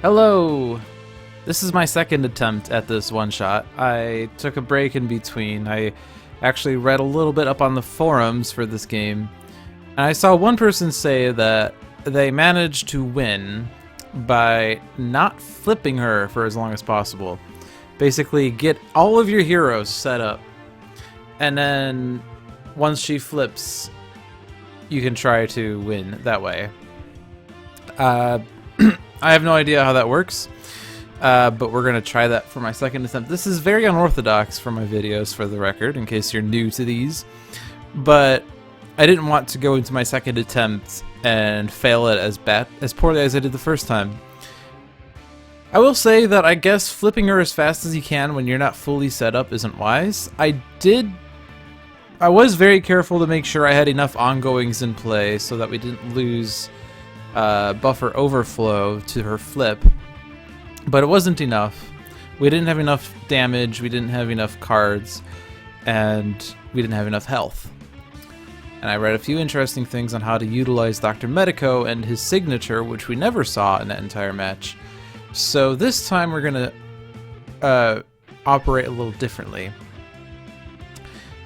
Hello! This is my second attempt at this one-shot. I took a break in between. I actually read a little bit up on the forums for this game, and I saw one person say that they managed to win by not flipping her for as long as possible. Basically, get all of your heroes set up, and then once she flips, you can try to win that way. I have no idea how that works, but we're going to try that for my second attempt. This is very unorthodox for my videos, for the record, in case you're new to these. But I didn't want to go into my second attempt and fail it as poorly as I did the first time. I will say that I guess flipping her as fast as you can when you're not fully set up isn't wise. I was very careful to make sure I had enough ongoings in play so that we didn't lose buffer overflow to her flip, but it wasn't enough. We didn't have enough damage, we didn't have enough cards, and we didn't have enough health. And I read a few interesting things on how to utilize Dr. Medico and his signature, which we never saw in that entire match. So this time we're gonna operate a little differently.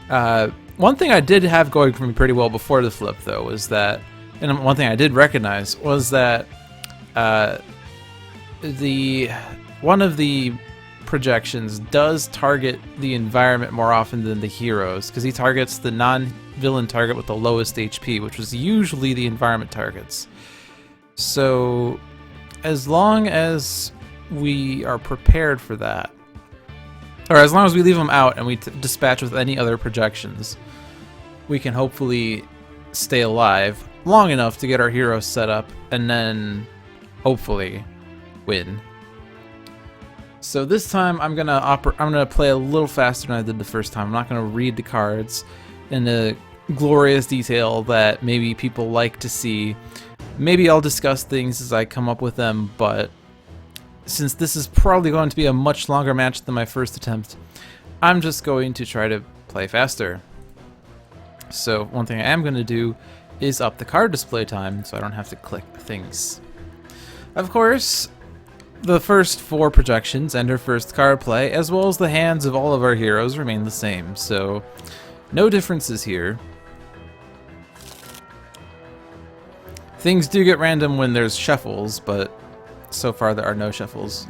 One thing I did have going for me pretty well before the flip, though, was that, and one thing I did recognize was that one of the projections does target the environment more often than the heroes, because he targets the non-villain target with the lowest HP, which was usually the environment targets. So as long as we are prepared for that, or as long as we leave them out and we dispatch with any other projections, we can hopefully stay alive long enough to get our heroes set up and then hopefully win. So this time I'm gonna play a little faster than I did the first time. I'm not gonna read the cards in the glorious detail that maybe people like to see. Maybe I'll discuss things as I come up with them, but since this is probably going to be a much longer match than my first attempt, I'm just going to try to play faster. So one thing I am going to do is up the card display time so I don't have to click things. Of course, the first 4 projections and her first card play, as well as the hands of all of our heroes, remain the same, so no differences here. Things do get random when there's shuffles, but so far there are no shuffles.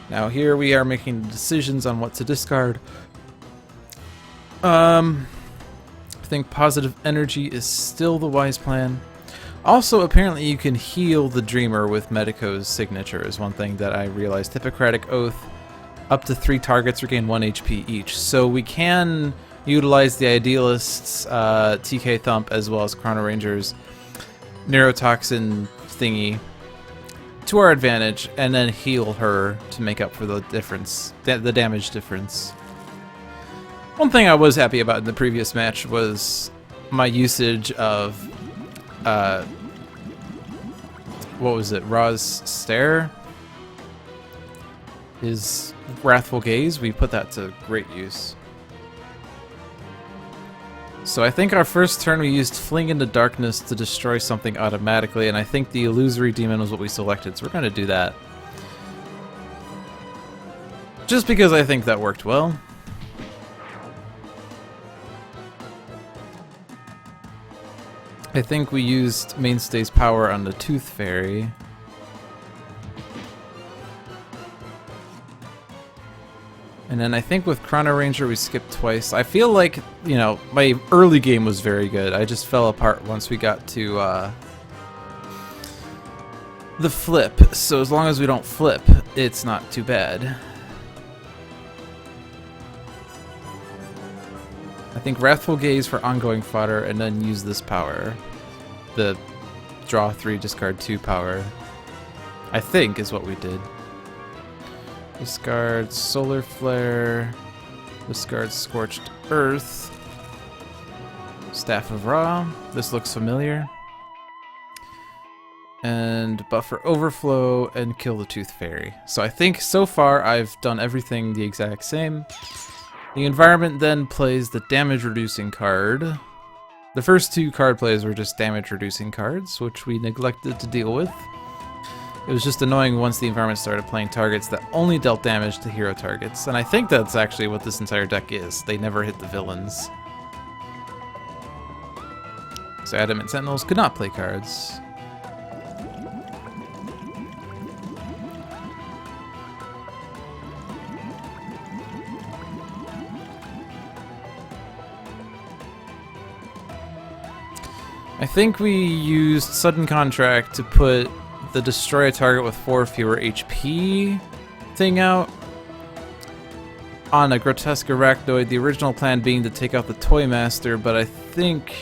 Now here we are making decisions on what to discard. I think positive energy is still the wise plan. Also, apparently you can heal the Dreamer with Medico's signature is one thing that I realized. Hippocratic Oath, up to 3 targets regain 1 HP each. So we can utilize the Idealist's TK Thump as well as Chrono-Ranger's Neurotoxin thingy to our advantage, and then heal her to make up for the difference, the damage difference. One thing I was happy about in the previous match was my usage of, what was it, Ra's Stare? His Wrathful Gaze, we put that to great use. So I think our first turn we used Fling into Darkness to destroy something automatically, and I think the Illusory Demon was what we selected, so we're going to do that. Just because I think that worked well. I think we used Mainstay's power on the Tooth Fairy. And then I think with Chrono-Ranger we skipped twice. I feel like, you know, my early game was very good. I just fell apart once we got to the flip. So as long as we don't flip, it's not too bad. I think Wrathful Gaze for ongoing fodder, and then use this power. The draw 3, discard 2 power. I think is what we did. Discard Solar Flare. Discard Scorched Earth. Staff of Ra. This looks familiar. And Buffer Overflow and kill the Tooth Fairy. So I think so far I've done everything the exact same. The environment then plays the damage reducing card. The first two card plays were just damage reducing cards, which we neglected to deal with. It was just annoying once the environment started playing targets that only dealt damage to hero targets, and I think that's actually what this entire deck is. They never hit the villains. So Adamant Sentinels could not play cards. I think we used Sudden Contract to put the destroy a target with 4 fewer HP thing out on a Grotesque Arachnoid, the original plan being to take out the Toy Master, but I think...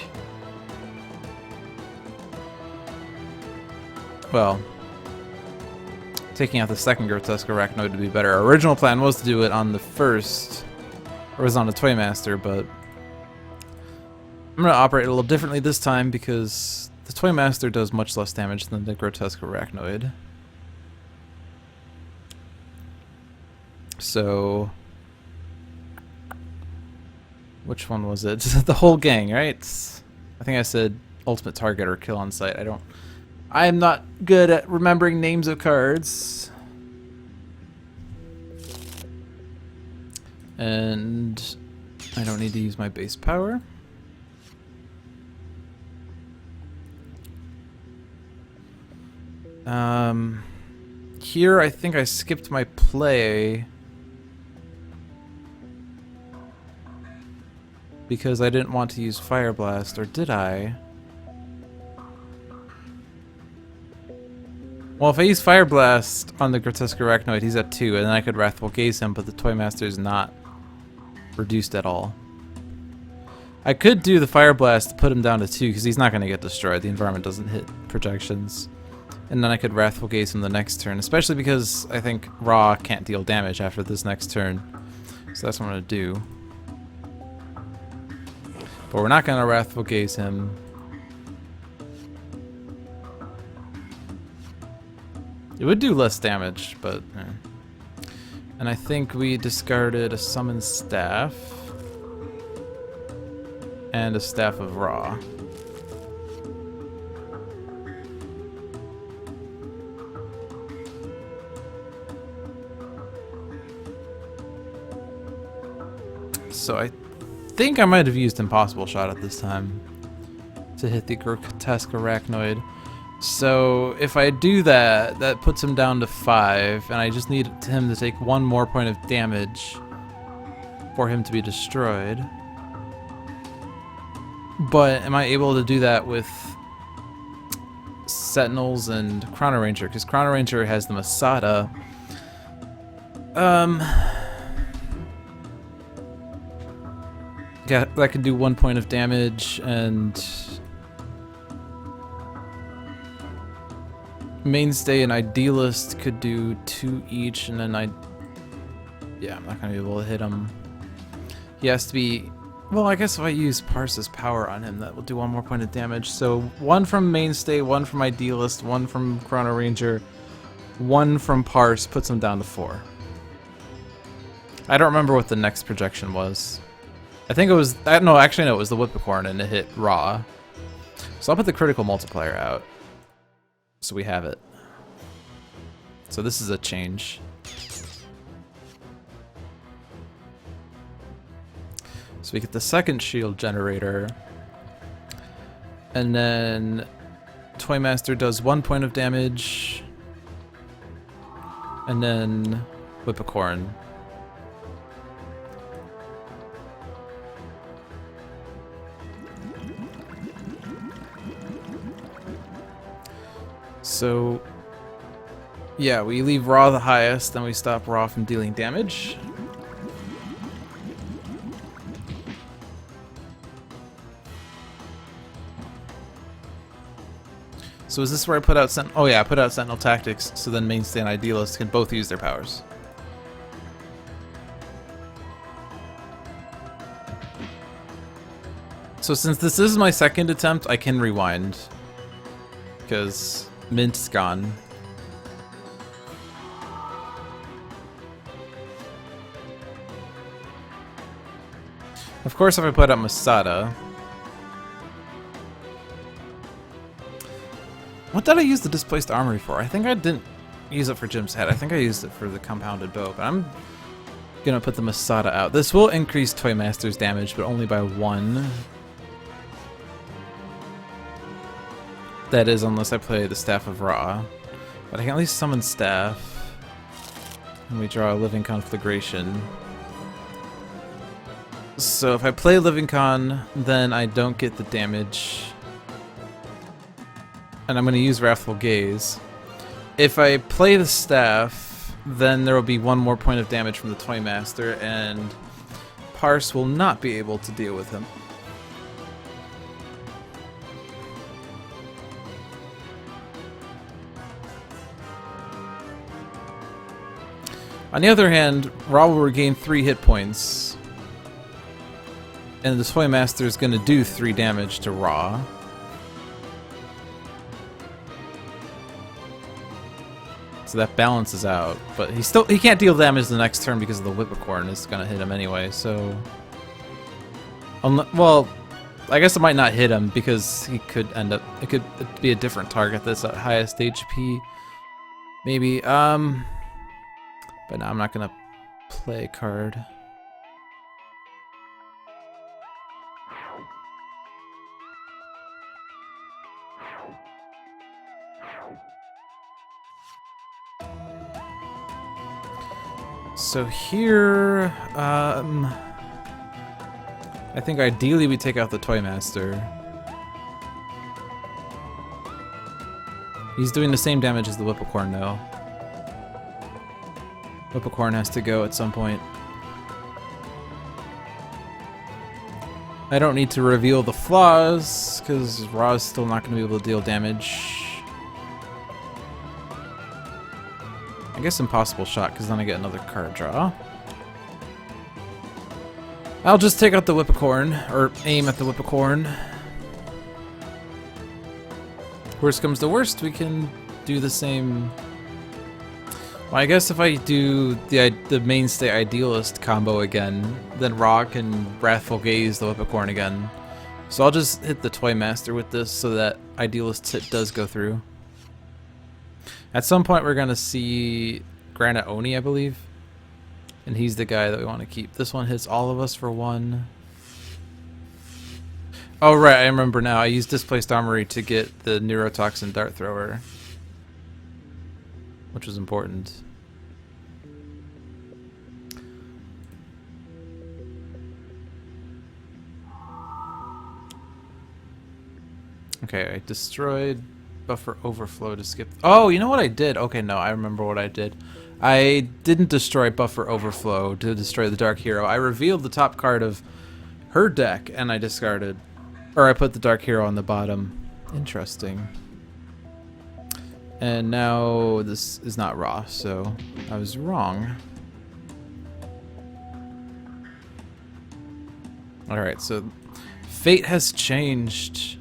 well, taking out the second Grotesque Arachnoid would be better. Our original plan was to do it on the first, or was on the Toy Master, but I'm going to operate a little differently this time because the Toy Master does much less damage than the Grotesque Arachnoid. So, which one was it? The whole gang, right? I think I said ultimate target or kill on sight. I am not good at remembering names of cards. And I don't need to use my base power. Here I think I skipped my play because I didn't want to use Fire Blast, or did I? Well, if I use Fire Blast on the Grotesque Arachnoid, he's at 2, and then I could Wrathful Gaze him, but the Toy Master is not reduced at all. I could do the Fire Blast to put him down to 2, because he's not going to get destroyed. The environment doesn't hit projections. And then I could Wrathful Gaze him the next turn, especially because I think Raw can't deal damage after this next turn. So that's what I'm going to do. But we're not going to Wrathful Gaze him. It would do less damage, but... And I think we discarded a Summon Staff. And a Staff of Raw. So I think I might have used Impossible Shot at this time to hit the Grotesque Arachnoid. So if I do that, that puts him down to 5, and I just need him to take 1 more point of damage for him to be destroyed. But am I able to do that with Sentinels and Chrono-Ranger? Because Chrono-Ranger has the Masada. Yeah, that could do 1 point of damage, and Mainstay and Idealist could do 2 each, and then yeah, I'm not gonna be able to hit him. He has to be, well, I guess if I use Parse's power on him, that will do 1 more point of damage. So 1 from Mainstay, 1 from Idealist, 1 from Chrono-Ranger, 1 from Parse puts him down to 4. I don't remember what the next projection was. I think it was, no, actually no, it was the Whippocorn and it hit Raw. So I'll put the critical multiplier out. So we have it. So this is a change. So we get the second shield generator. And then Toy Master does 1 point of damage. And then Whippocorn. So, yeah, we leave Raw the highest, then we stop Raw from dealing damage. So is this where I put out oh yeah, I put out Sentinel Tactics, so then Mainstay and Idealist can both use their powers. So since this is my second attempt, I can rewind. Because Mint's gone. Of course, if I put out Masada, What did I use the displaced armory for? I think I didn't use it for Jim's head. I think I used it for the compounded bow, but I'm gonna put the Masada out. This will increase Toymaster's damage, but only by 1. That is, unless I play the Staff of Ra. But I can at least summon Staff. And we draw a Living Conflagration. So if I play Living Con, then I don't get the damage. And I'm going to use Wrathful Gaze. If I play the Staff, then there will be 1 more point of damage from the Toymaster, and Parse will not be able to deal with him. On the other hand, Ra will regain 3 hit points, and the Toymaster is going to do 3 damage to Ra. So that balances out, but he can't deal damage the next turn because of the Whippocorn is going to hit him anyway. So, well, I guess it might not hit him because he could end up. It could be a different target that's at highest HP, maybe. But no, I'm not going to play a card. So here, I think ideally we take out the Toymaster. He's doing the same damage as the Whippocorn though. Whippocorn has to go at some point. I don't need to reveal the flaws, because Ra's still not going to be able to deal damage. I guess Impossible Shot, because then I get another card draw. I'll just take out the Whippocorn, or aim at the Whippocorn. Worst comes to worst, we can do the same. Well, I guess if I do the Mainstay Idealist combo again, then Ra can Wrathful Gaze the Whippocorn again. So I'll just hit the Toymaster with this so that Idealist's hit does go through. At some point we're going to see Granite Oni, I believe. And he's the guy that we want to keep. This one hits all of us for 1. Oh right, I remember now. I used Displaced Armory to get the Neurotoxin Dart Thrower, which was important. Okay, I destroyed Buffer Overflow to skip. Oh, you know what I did? Okay, no, I remember what I did. I didn't destroy Buffer Overflow to destroy the Dark Hero. I revealed the top card of her deck and I discarded, or I put the Dark Hero on the bottom. Interesting. And now this is not Ra, so I was wrong. Alright, so fate has changed.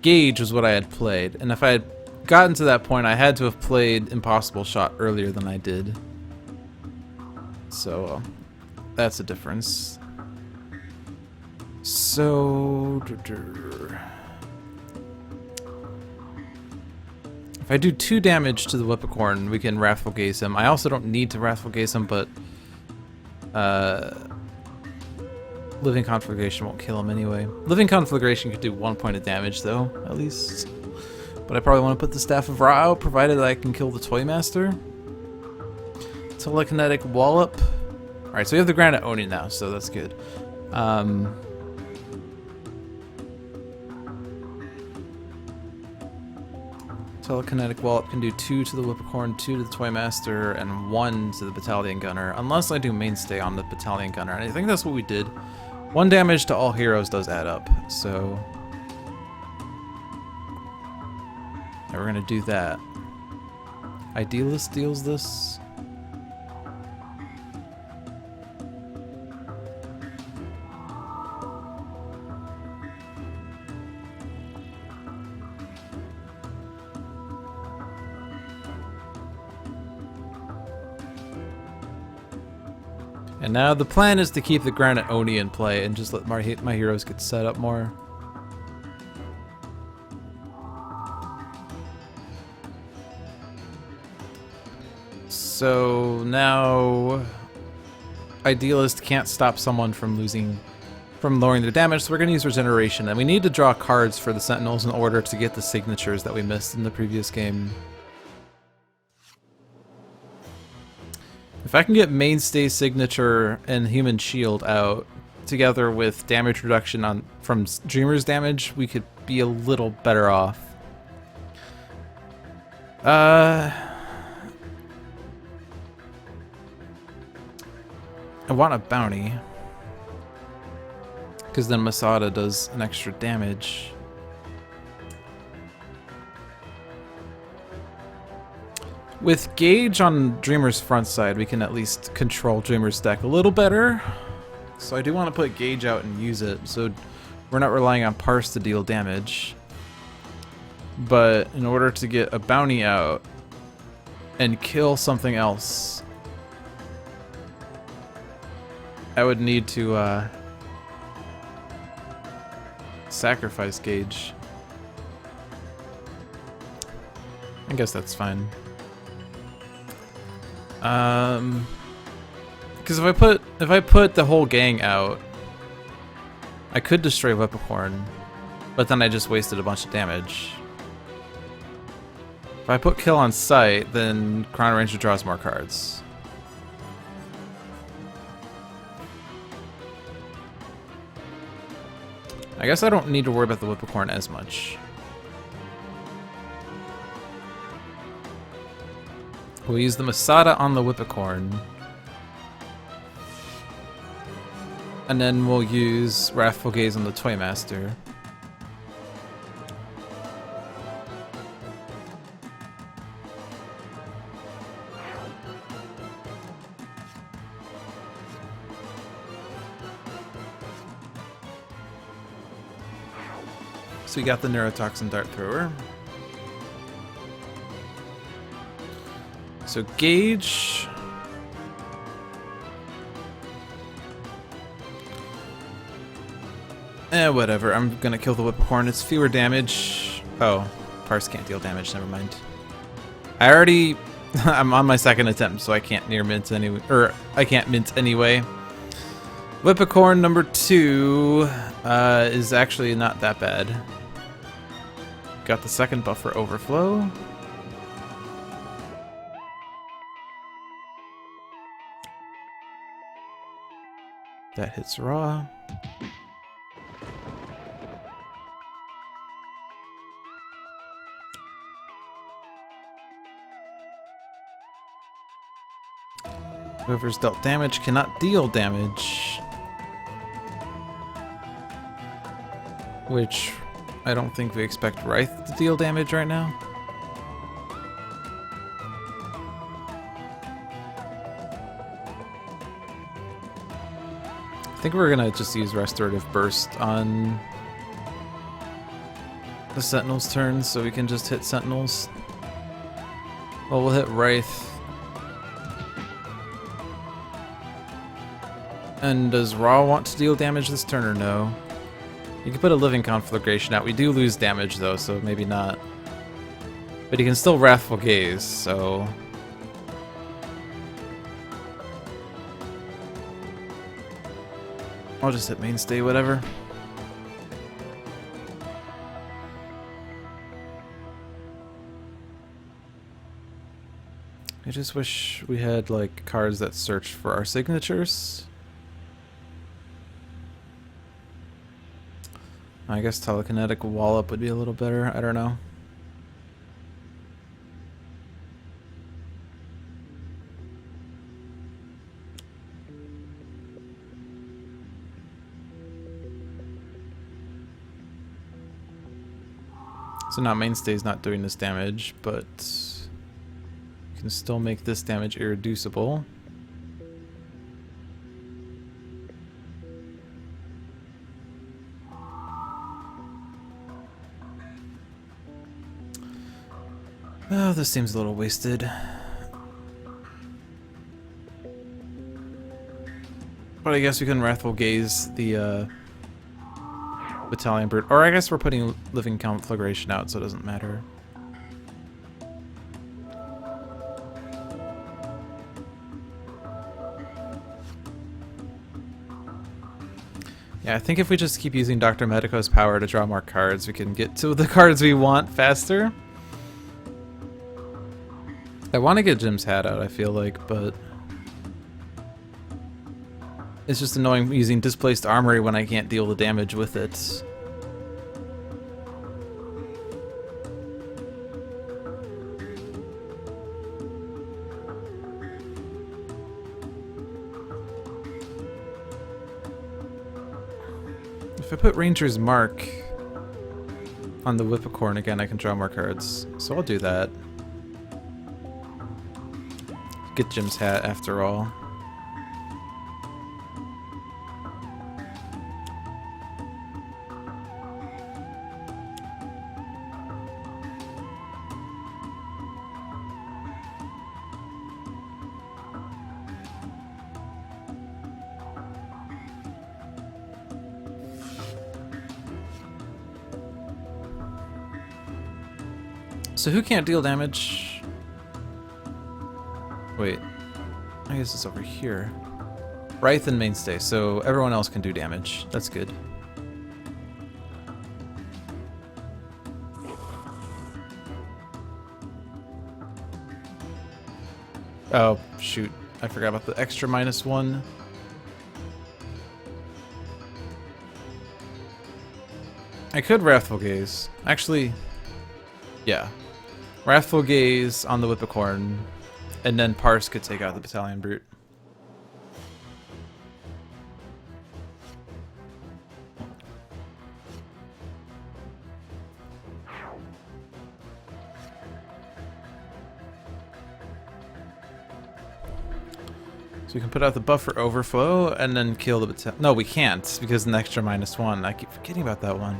Gauge was what I had played, and if I had gotten to that point, I had to have played Impossible Shot earlier than I did. So that's a difference. So if I do 2 damage to the Whippocorn, we can Wrathful Gaze him. I also don't need to Wrathful Gaze him, but Living Conflagration won't kill him anyway. Living Conflagration could do 1 point of damage though, at least. But I probably want to put the Staff of Ra out, provided that I can kill the Toymaster. Telekinetic Wallop. Alright, so we have the Granite Oni now, so that's good. Telekinetic Wallop can do 2 to the Whippocorn, 2 to the Toymaster, and 1 to the Battalion Gunner, unless I do Mainstay on the Battalion Gunner, and I think that's what we did. 1 damage to all heroes does add up, so yeah, we're gonna do that. Idealist deals this. And now the plan is to keep the Granite Oni in play and just let my heroes get set up more. So now Idealist can't stop someone from lowering their damage, so we're going to use Regeneration. And we need to draw cards for the Sentinels in order to get the signatures that we missed in the previous game. If I can get Mainstay Signature and Human Shield out, together with damage reduction from Dreamer's damage, we could be a little better off. I want a bounty, because then Masada does an extra damage. With Gauge on Dreamer's front side, we can at least control Dreamer's deck a little better. So I do want to put Gauge out and use it, so we're not relying on Parse to deal damage. But in order to get a bounty out and kill something else, I would need to sacrifice Gauge. I guess that's fine. Because if I put the whole gang out, I could destroy Whippocorn, but then I just wasted a bunch of damage. If I put Kill on sight, then Chrono-Ranger draws more cards. I guess I don't need to worry about the Whippocorn as much. We'll use the Masada on the Whippocorn. And then we'll use Wrathful Gaze on the Toymaster. So we got the Neurotoxin Dart Thrower. So Gauge. Whatever. I'm gonna kill the Whippocorn. It's fewer damage. Oh, Parse can't deal damage. Never mind. I already. I'm on my second attempt, so I can't near mint anyway. Or I can't mint anyway. Whippocorn number 2 is actually not that bad. Got the second buff for Overflow. That hits raw. Whoever's dealt damage cannot deal damage. Which I don't think we expect Wraith to deal damage right now. I think we're gonna just use Restorative Burst on the Sentinels' turn so we can just hit Sentinels. Well, we'll hit Wraith. And does Ra want to deal damage this turn or no? You can put a Living Conflagration out. We do lose damage though, so maybe not. But he can still Wrathful Gaze, so... I'll just hit Mainstay, whatever. I just wish we had, like, cards that search for our signatures. I guess Telekinetic Wallop would be a little better. I don't know. So now Mainstay's not doing this damage, but you can still make this damage irreducible. Oh, this seems a little wasted. But I guess we can Wrathful Gaze the Battalion Bird. Or I guess we're putting Living Conflagration out, so it doesn't matter. Yeah, I think if we just keep using Dr. Medico's power to draw more cards, we can get to the cards we want faster. I want to get Jim's hat out, I feel like, but it's just annoying using Displaced Armory when I can't deal the damage with it. If I put Ranger's Mark on the Whippocorn again, I can draw more cards. So I'll do that. Get Jim's hat after all. So who can't deal damage? Wait, I guess it's over here. Wraith and Mainstay, so everyone else can do damage. That's good. Oh, shoot. I forgot about the extra -1. I could Wrathful Gaze. Actually, yeah. Wrathful Gaze on the Whippocorn, and then Parse could take out the Battalion Brute. So we can put out the buffer overflow and then kill the battalion. No, we can't because of an extra -1. I keep forgetting about that one.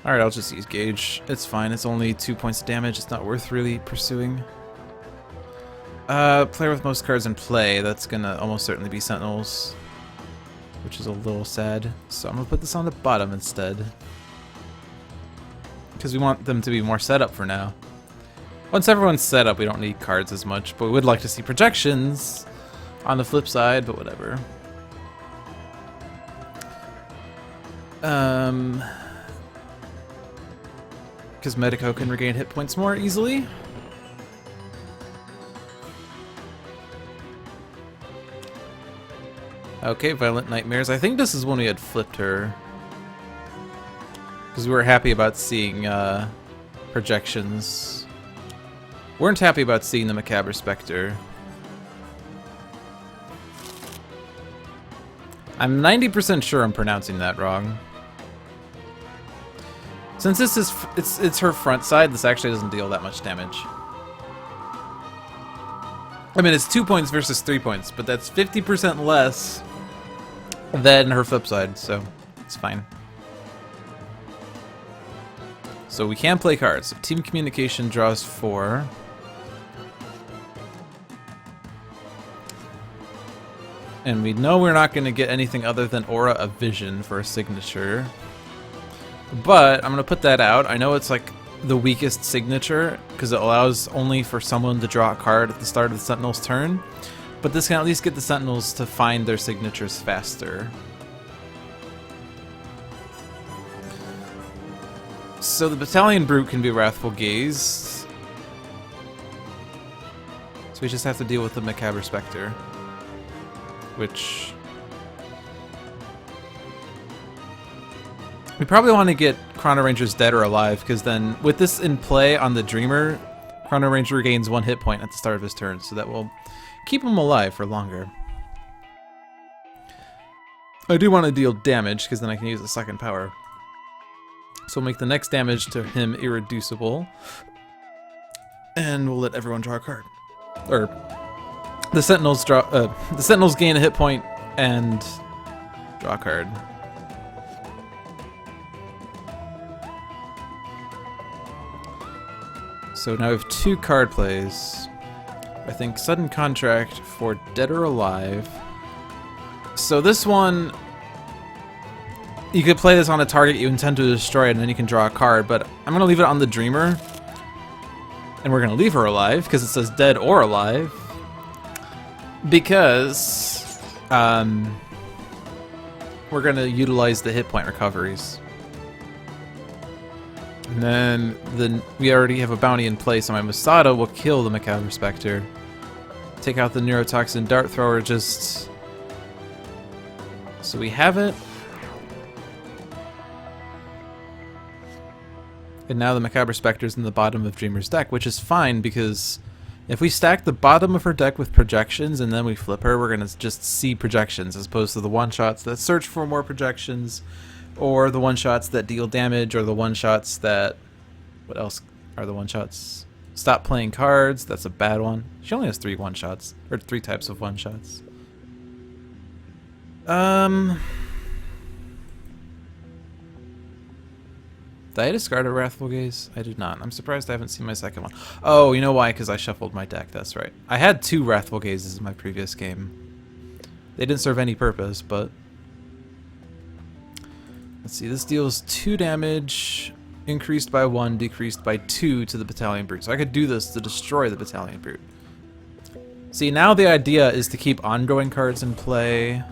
Alright, I'll just use Gauge. It's fine. It's only 2 points of damage. It's not worth really pursuing. Player with most cards in play. That's gonna almost certainly be Sentinels, which is a little sad. So I'm gonna put this on the bottom instead, because we want them to be more set up for now. Once everyone's set up, we don't need cards as much, but we would like to see projections on the flip side, but whatever. Because Medico can regain hit points more easily. Okay, Violent Nightmares. I think this is when we had flipped her, because we were happy about seeing projections. Weren't happy about seeing the Macabre Spectre. I'm 90% sure I'm pronouncing that wrong. Since this is it's her front side, this actually doesn't deal that much damage. I mean, it's 2 points versus 3 points, but that's 50% less than her flip side, so it's fine. So we can play cards. So Team Communication draws 4. And we know we're not going to get anything other than Aura of Vision for a signature. But I'm going to put that out. I know it's like the weakest signature because it allows only for someone to draw a card at the start of the Sentinel's turn. But this can at least get the Sentinels to find their signatures faster. So the Battalion Brute can be Wrathful Gaze. So we just have to deal with the Macabre Spectre, which we probably want to get Chrono-Rangers dead or alive, because then with this in play on the Dreamer, Chrono-Ranger regains 1 hit point at the start of his turn, so that will keep him alive for longer. I do want to deal damage, because then I can use the second power. So we'll make the next damage to him irreducible, and we'll let everyone draw a card. Or the Sentinels draw. The Sentinels gain a hit point and draw a card. So now we have 2 card plays. I think Sudden Contract for Dead or Alive. So this one, you could play this on a target you intend to destroy, and then you can draw a card. But I'm gonna leave it on the Dreamer, and we're gonna leave her alive because it says dead or alive. Because we're going to utilize the hit point recoveries. And then we already have a bounty in place, so my Masada will kill the Macabre Spectre. Take out the Neurotoxin Dart Thrower just so we have it. And now the Macabre Spectre's in the bottom of Dreamer's deck, which is fine because if we stack the bottom of her deck with projections and then we flip her, we're going to just see projections as opposed to the one-shots that search for more projections, or the one-shots that deal damage, or the one-shots that... What else are the one-shots? Stop playing cards. That's a bad one. She only has 3 one-shots, or 3 types of one-shots. Did I discard a Wrathful Gaze? I did not. I'm surprised I haven't seen my second one. Oh, you know why? Because I shuffled my deck. That's right. I had 2 Wrathful Gazes in my previous game. They didn't serve any purpose, but... Let's see. This deals 2 damage, increased by 1, decreased by 2 to the Battalion Brute. So I could do this to destroy the Battalion Brute. See, now the idea is to keep ongoing cards in play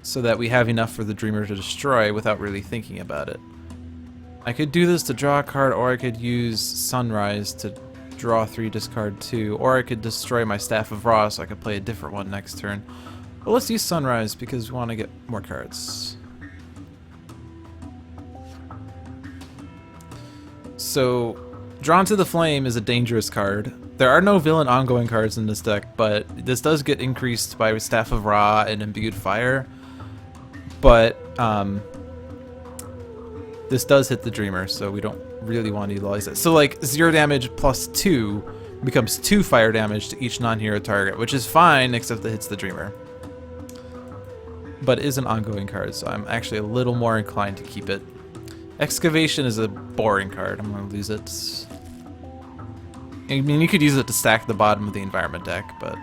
so that we have enough for the Dreamer to destroy without really thinking about it. I could do this to draw a card, or I could use Sunrise to draw 3, discard 2, or I could destroy my Staff of Ra so I could play a different one next turn. But let's use Sunrise because we want to get more cards. So, Drawn to the Flame is a dangerous card. There are no villain ongoing cards in this deck, but this does get increased by Staff of Ra and Imbued Fire. But, this does hit the Dreamer, so we don't really want to utilize it. So, like, 0 damage plus 2 becomes 2 fire damage to each non-hero target, which is fine, except it hits the Dreamer. But it is an ongoing card, so I'm actually a little more inclined to keep it. Excavation is a boring card. I'm going to lose it. I mean, you could use it to stack the bottom of the environment deck, but...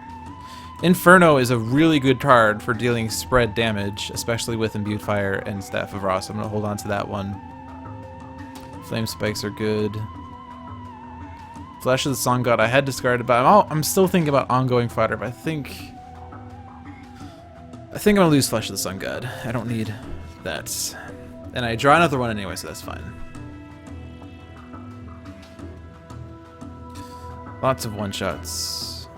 Inferno is a really good card for dealing spread damage, especially with Imbued Fire and Staff of Ra, so I'm going to hold on to that one. Flame Spikes are good. Flash of the Sun God I had discarded, but I'm still thinking about ongoing fodder, but I think I'm going to lose Flash of the Sun God. I don't need that. And I draw another one anyway, so that's fine. Lots of one-shots.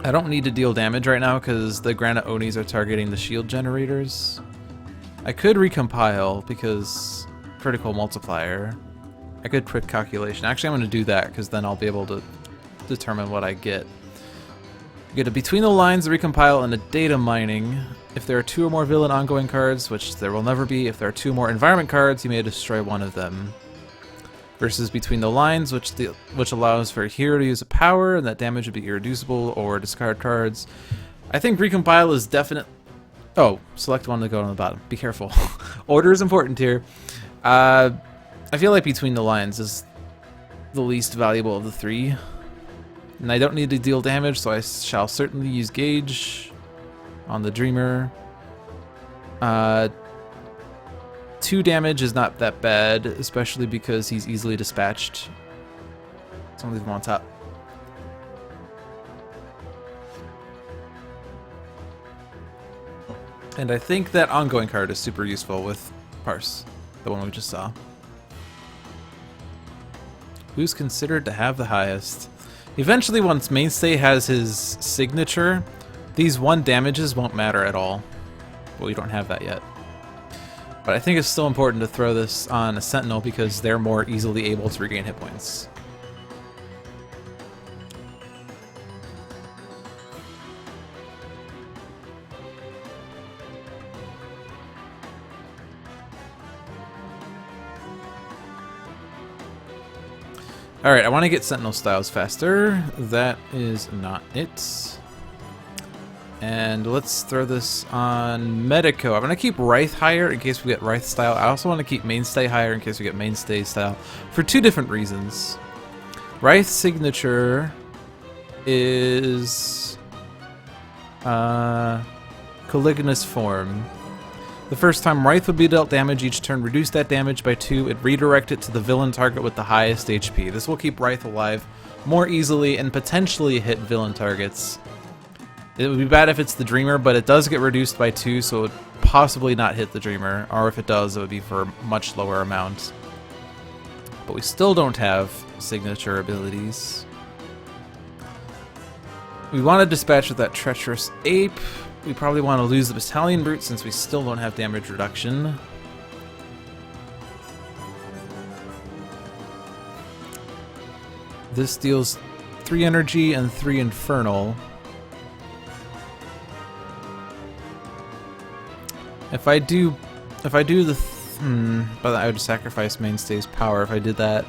I don't need to deal damage right now because the Granite Onis are targeting the shield generators. I could recompile because critical multiplier. I could quick calculation. Actually, I'm going to do that because then I'll be able to determine what I get. You get a Between the Lines, a recompile, and a data mining. If there are 2 or more villain ongoing cards, which there will never be, if there are 2 more environment cards, you may destroy one of them. Versus Between the Lines, which allows for a hero to use a power, and that damage would be irreducible, or discard cards. I think recompile is definite. Oh, select one to go on the bottom. Be careful. Order is important here. I feel like Between the Lines is the least valuable of the 3. And I don't need to deal damage, so I shall certainly use Gauge on the Dreamer. 2 damage is not that bad, especially because he's easily dispatched. So I'll leave him on top. And I think that ongoing card is super useful with Parse, the one we just saw. Who's considered to have the highest? Eventually, once Mainstay has his signature, these 1 damages won't matter at all. Well, we don't have that yet. But I think it's still important to throw this on a Sentinel because they're more easily able to regain hit points. Alright, I want to get Sentinel styles faster. That is not it. And let's throw this on Medico. I'm going to keep Wraith higher in case we get Wraith style. I also want to keep Mainstay higher in case we get Mainstay style for 2 different reasons. Wraith's signature is Caligulous Form. The first time Wraith would be dealt damage each turn, reduce that damage by 2 and redirect it to the villain target with the highest HP. This will keep Wraith alive more easily and potentially hit villain targets. It would be bad if it's the Dreamer, but it does get reduced by 2, so it would possibly not hit the Dreamer, or if it does, it would be for a much lower amount. But we still don't have signature abilities. We want to dispatch with that Treacherous Ape. We probably want to lose the Battalion Brute since we still don't have damage reduction. This deals 3 energy and 3 infernal. If I do the but I would sacrifice Mainstay's power if I did that.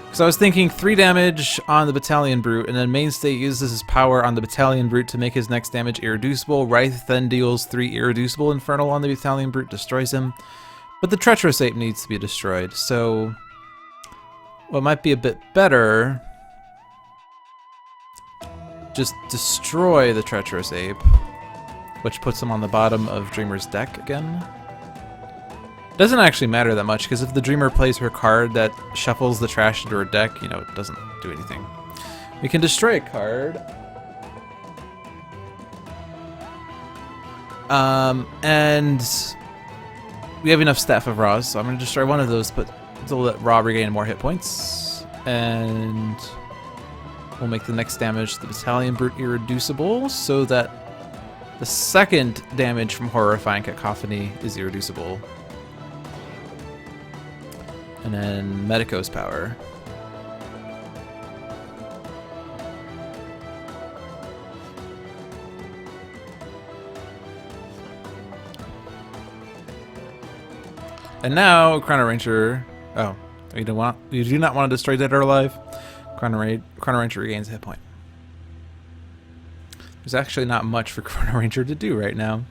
Because I was thinking 3 damage on the Battalion Brute, and then Mainstay uses his power on the Battalion Brute to make his next damage irreducible. Wraith then deals 3 irreducible infernal on the Battalion Brute, destroys him. But the Treacherous Ape needs to be destroyed, so what might be a bit better, just destroy the Treacherous Ape, which puts him on the bottom of Dreamer's deck again. Doesn't actually matter that much, because if the Dreamer plays her card that shuffles the trash into her deck, you know, it doesn't do anything. We can destroy a card. And we have enough Staff of Ra's, so I'm going to destroy one of those, but to let Ra regain more hit points. And we'll make the next damage to the Battalion Brute irreducible, so that the second damage from Horrifying Cacophony is irreducible. And then Medico's power. And now Chrono-Ranger. Oh, you do not want to destroy Dead or Alive? Chrono-Ranger regains a hit point. There's actually not much for Chrono-Ranger to do right now.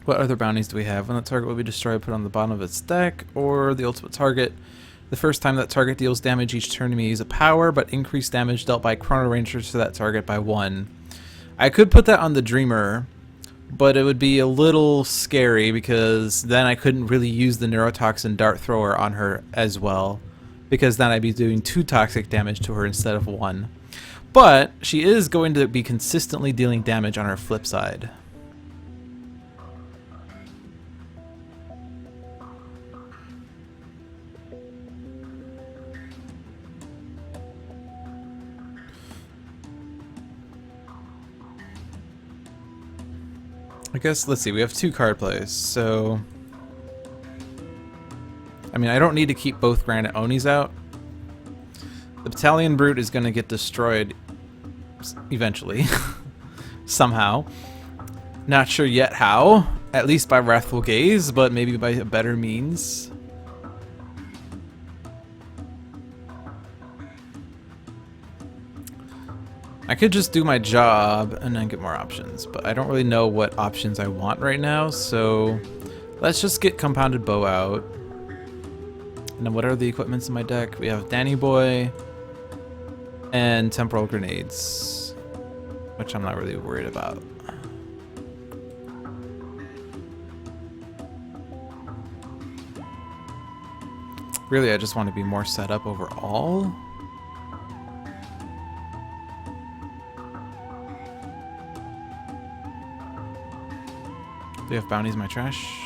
What other bounties do we have? When the target will be destroyed, put on the bottom of its deck, or the ultimate target. The first time that target deals damage each turn to me, use a power, but increase damage dealt by Chrono-Ranger to that target by 1. I could put that on the Dreamer, but it would be a little scary because then I couldn't really use the Neurotoxin Dart Thrower on her as well, because then I'd be doing 2 toxic damage to her instead of 1. But she is going to be consistently dealing damage on her flip side. I guess, let's see, we have 2 card plays, so I mean, I don't need to keep both Granite Onis out. The Battalion Brute is going to get destroyed eventually. Somehow. Not sure yet how. At least by Wrathful Gaze, but maybe by a better means. I could just do my job and then get more options, but I don't really know what options I want right now, so let's just get Compounded Bow out. And then what are the equipments in my deck? We have Danny Boy and Temporal Grenades, which I'm not really worried about. Really, I just want to be more set up overall. Do we have bounties in my trash?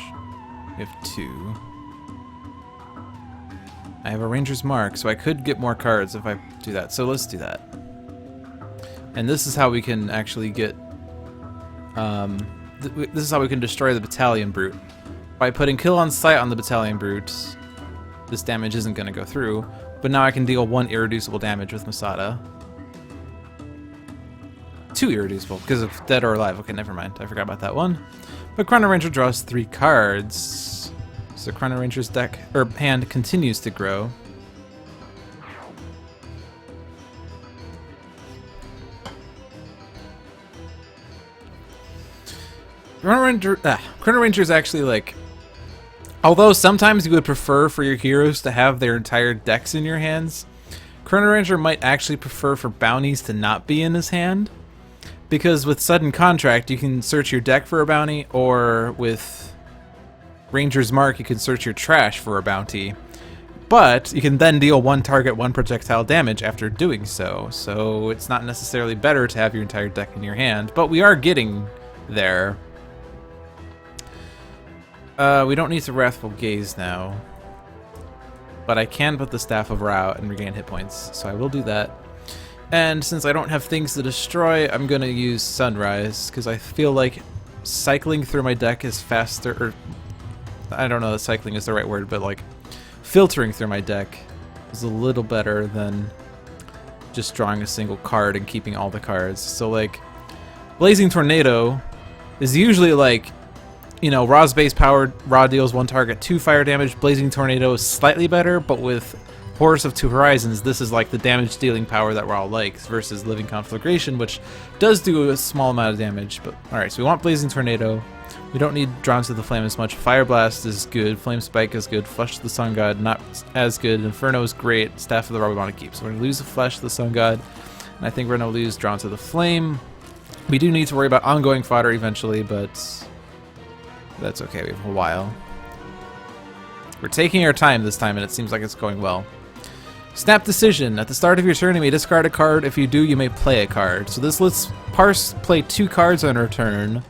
We have 2. I have a Ranger's Mark, so I could get more cards if I do that. So let's do that. And this is how we can actually get... this is how we can destroy the Battalion Brute. By putting Kill on Sight on the Battalion Brute, this damage isn't going to go through. But now I can deal 1 irreducible damage with Masada. 2 irreducible, because of Dead or Alive. Okay, never mind. I forgot about that one. But Chrono-Ranger draws 3 cards. So Chrono-Ranger's deck, or hand, continues to grow. Chrono-Ranger is actually like... Although sometimes you would prefer for your heroes to have their entire decks in your hands, Chrono-Ranger might actually prefer for bounties to not be in his hand, because with Sudden Contract you can search your deck for a bounty, or with Ranger's Mark you can search your trash for a bounty. But you can then deal one target, one projectile damage after doing so. So it's not necessarily better to have your entire deck in your hand, but we are getting there. We don't need to Wrathful Gaze now. But I can put the Staff of Ra and regain hit points, so I will do that. And since I don't have things to destroy, I'm going to use Sunrise, because I feel like cycling through my deck is faster, or I don't know that cycling is the right word, but like filtering through my deck is a little better than just drawing a single card and keeping all the cards. So like Blazing Tornado is usually like, you know, Ra's base power, Ra deals one target 2 fire damage. Blazing Tornado is slightly better, but with Horus of Two Horizons, this is like the damage dealing power that Ra likes versus Living Conflagration, which does do a small amount of damage. But alright, so we want Blazing Tornado. We don't need Drawn to the Flame as much. Fire Blast is good. Flame Spike is good. Flesh to the Sun God, not as good. Inferno is great. Staff of the Ra we want to keep. So we're going to lose the Flesh to the Sun God. And I think we're going to lose Drawn to the Flame. We do need to worry about ongoing fodder eventually, but that's okay. We have a while. We're taking our time this time, and it seems like it's going well. Snap Decision. At the start of your turn, you may discard a card. If you do, you may play a card. So this lets Parse play 2 cards on her turn,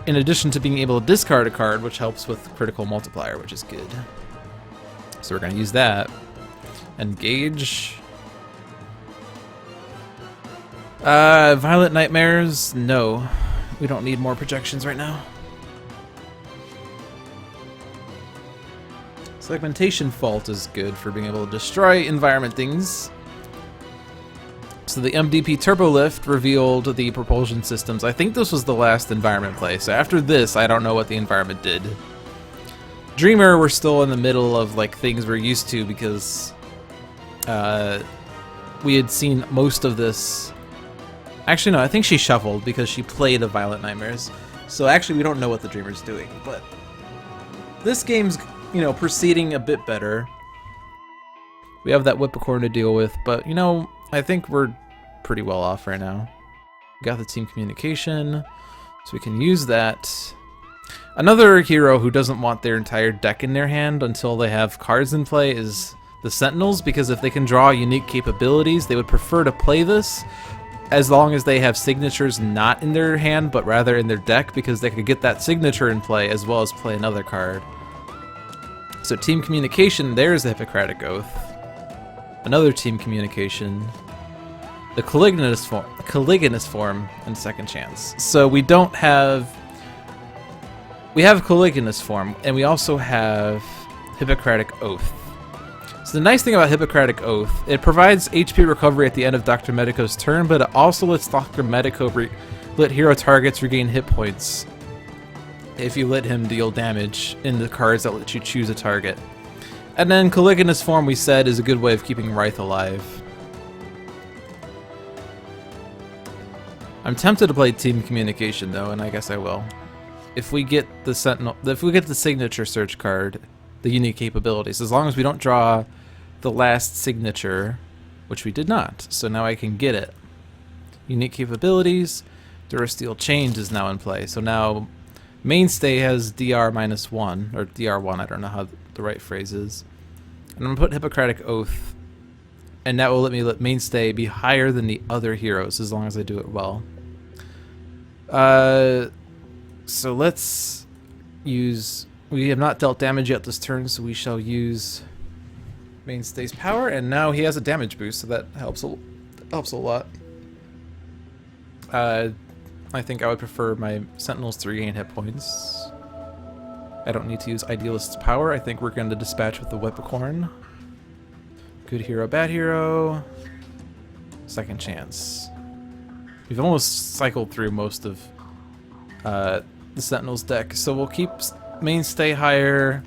in addition to being able to discard a card, which helps with critical multiplier, which is good. So we're going to use that. Engage. Violent Nightmares? No. We don't need more projections right now. Segmentation Fault is good for being able to destroy environment things. So the MDP Turbo Lift revealed the propulsion systems. I think this was the last environment play. So after this, I don't know what the environment did. Dreamer, we're still in the middle of like things we're used to because we had seen most of this. Actually, no, I think she shuffled because she played a Violent Nightmares. So actually, we don't know what the Dreamer's doing. But this game's, you know, proceeding a bit better. We have that Whippocorn to deal with, but, you know, I think we're pretty well off right now. We got the team communication, so we can use that. Another hero who doesn't want their entire deck in their hand until they have cards in play is the Sentinels, because if they can draw unique capabilities, they would prefer to play this as long as they have signatures not in their hand, but rather in their deck, because they could get that signature in play as well as play another card. So team communication, there's the Hippocratic Oath. Another team communication. The Caligulous form, and Second Chance. So we don't have... We have Caligulous form, and we also have Hippocratic Oath. So the nice thing about Hippocratic Oath, it provides HP recovery at the end of Dr. Medico's turn, but it also lets Dr. Medico let hero targets regain hit points if you let him deal damage in the cards that let you choose a target. And then Caligulous form, we said, is a good way of keeping Wraith alive. I'm tempted to play team communication though, and I guess I will. If we get the Sentinel, if we get the signature search card, the unique capabilities, as long as we don't draw the last signature, which we did not. So now I can get it. Unique capabilities, Durasteel Change is now in play. So now Mainstay has DR -1, or DR1, I don't know how the right phrase is. And I'm going to put Hippocratic Oath, and that will let me let Mainstay be higher than the other heroes as long as I do it well. So let's use... We have not dealt damage yet this turn, so we shall use Mainstay's power, and now he has a damage boost, so that helps a lot. I think I would prefer my Sentinels to regain hit points. I don't need to use Idealist's power. I think we're going to dispatch with the Whippocorn. Good hero, bad hero. Second Chance. We've almost cycled through most of the Sentinels deck, so we'll keep Mainstay higher,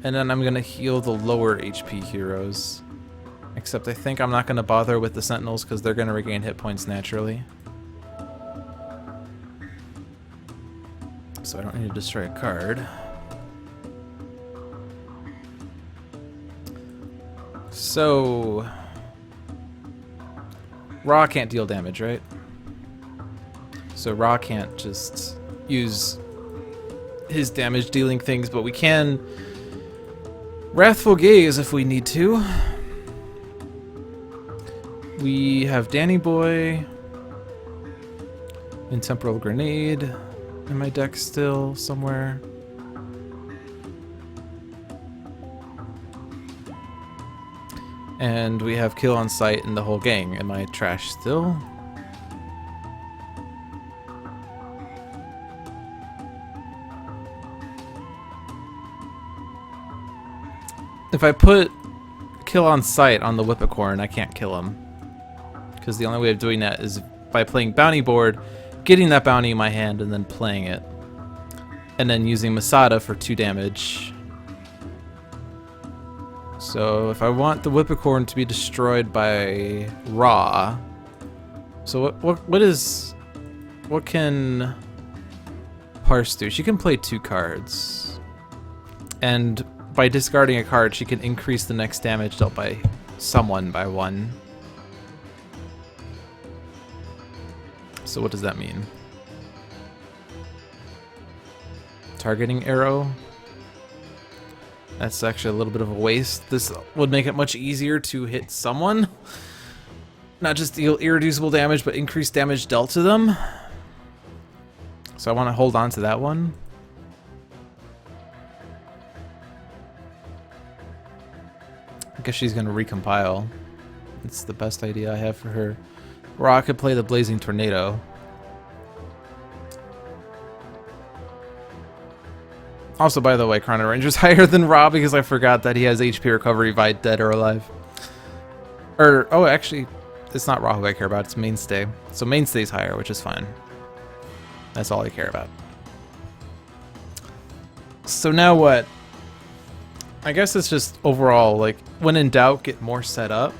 and then I'm going to heal the lower HP heroes. Except I think I'm not going to bother with the Sentinels because they're going to regain hit points naturally. So I don't need to destroy a card. So Ra can't deal damage, right? So Ra can't just use his damage dealing things, but we can Wrathful Gaze if we need to. We have Danny Boy and Temporal Grenade in my deck still somewhere. And we have Kill on Sight and the whole gang in my trash still. If I put Kill on Sight on the Whippicorn, I can't kill him. Because the only way of doing that is by playing Bounty Board, getting that bounty in my hand, and then playing it. And then using Masada for 2 damage. So if I want the Whippicorn to be destroyed by Ra, so what can Parse do? She can play 2 cards. And by discarding a card, she can increase the next damage dealt by someone by 1. So what does that mean? Targeting arrow. That's actually a little bit of a waste. This would make it much easier to hit someone. Not just deal irreducible damage, but increase damage dealt to them. So I want to hold on to that one. I guess she's going to recompile. It's the best idea I have for her. Ra could play the Blazing Tornado. Also, by the way, Chrono-Ranger's higher than Ra because I forgot that he has HP recovery by dead or alive. Or, oh, actually, it's not Ra who I care about, it's Mainstay. So Mainstay's higher, which is fine. That's all I care about. So now what? I guess it's just overall, like, when in doubt, get more set up.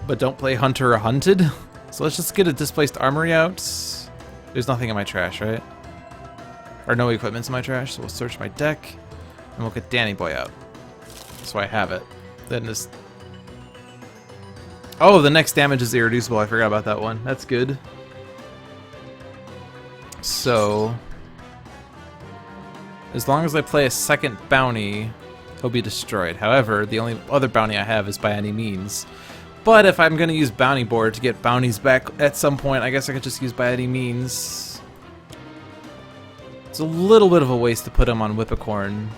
But don't play Hunter or Hunted. So let's just get a Displaced Armory out. There's nothing in my trash, right? Or no equipment's in my trash, so we'll search my deck. And we'll get Danny Boy out. So I have it. Then this... Oh, the next damage is irreducible. I forgot about that one. That's good. So... as long as I play a second bounty, he'll be destroyed. However, the only other bounty I have is By Any Means. But if I'm going to use Bounty Board to get bounties back at some point, I guess I could just use By Any Means. It's a little bit of a waste to put him on Whippicorn.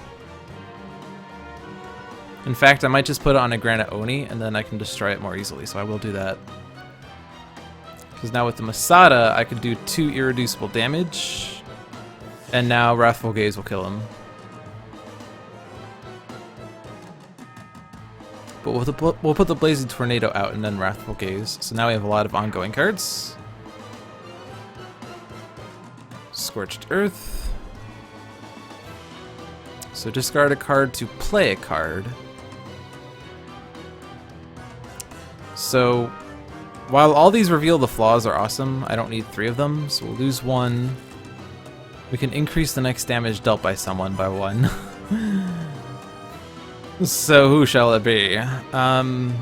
In fact, I might just put it on a Granite Oni, and then I can destroy it more easily, so I will do that. Because now with the Masada, I can do 2 irreducible damage. And now Wrathful Gaze will kill him. But we'll put the Blazing Tornado out and then Wrathful Gaze. So now we have a lot of ongoing cards. Scorched Earth. So discard a card to play a card. So while all these reveal the flaws are awesome, I don't need 3 of them, so we'll lose 1. We can increase the next damage dealt by someone by 1. So who shall it be? I'll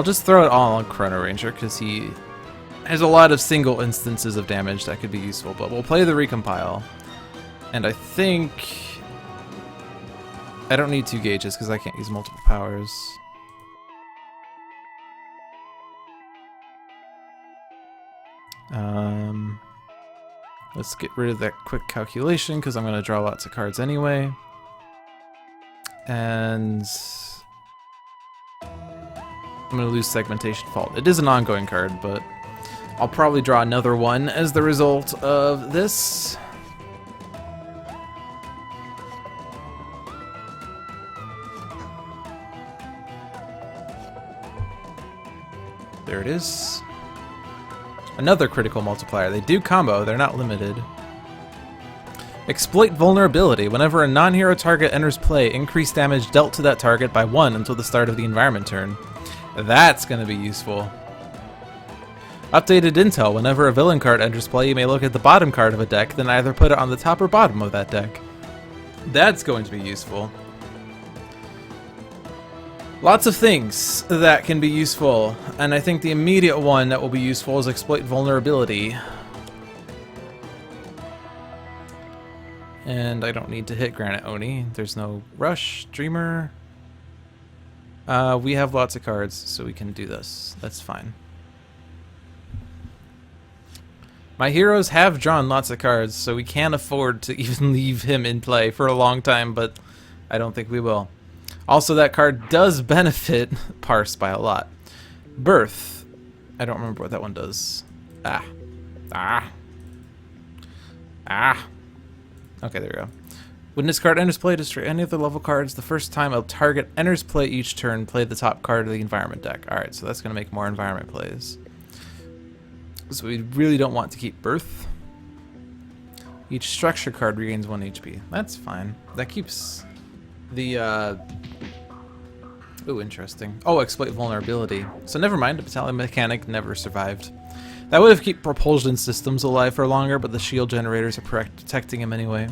just throw it all on Chrono-Ranger because he has a lot of single instances of damage that could be useful, but we'll play the Recompile. And I think I don't need 2 gauges because I can't use multiple powers. Let's get rid of that quick calculation because I'm going to draw lots of cards anyway. And I'm going to lose Segmentation Fault. It is an ongoing card, but I'll probably draw another one as the result of this. There it is. Another critical multiplier. They do combo, they're not limited. Exploit Vulnerability. Whenever a non-hero target enters play, increase damage dealt to that target by 1 until the start of the environment turn. That's going to be useful. Updated Intel. Whenever a villain card enters play, you may look at the bottom card of a deck, then either put it on the top or bottom of that deck. That's going to be useful. Lots of things that can be useful, and I think the immediate one that will be useful is exploit vulnerability. And I don't need to hit Granite Oni. There's no rush. Dreamer. We have lots of cards, so we can do this. That's fine. My heroes have drawn lots of cards, so we can't afford to even leave him in play for a long time, but I don't think we will. Also, that card does benefit Parse by a lot. Birth. I don't remember what that one does. Ah. Okay, there we go. When this card enters play, destroy any other level cards. The first time a target enters play each turn, play the top card of the environment deck. Alright, so that's going to make more environment plays. So we really don't want to keep Birth. Each structure card regains 1 HP. That's fine. That keeps the... Ooh, interesting. Oh, exploit vulnerability. So never mind, the battalion mechanic never survived. That would have kept propulsion systems alive for longer, but the shield generators are protecting him anyway.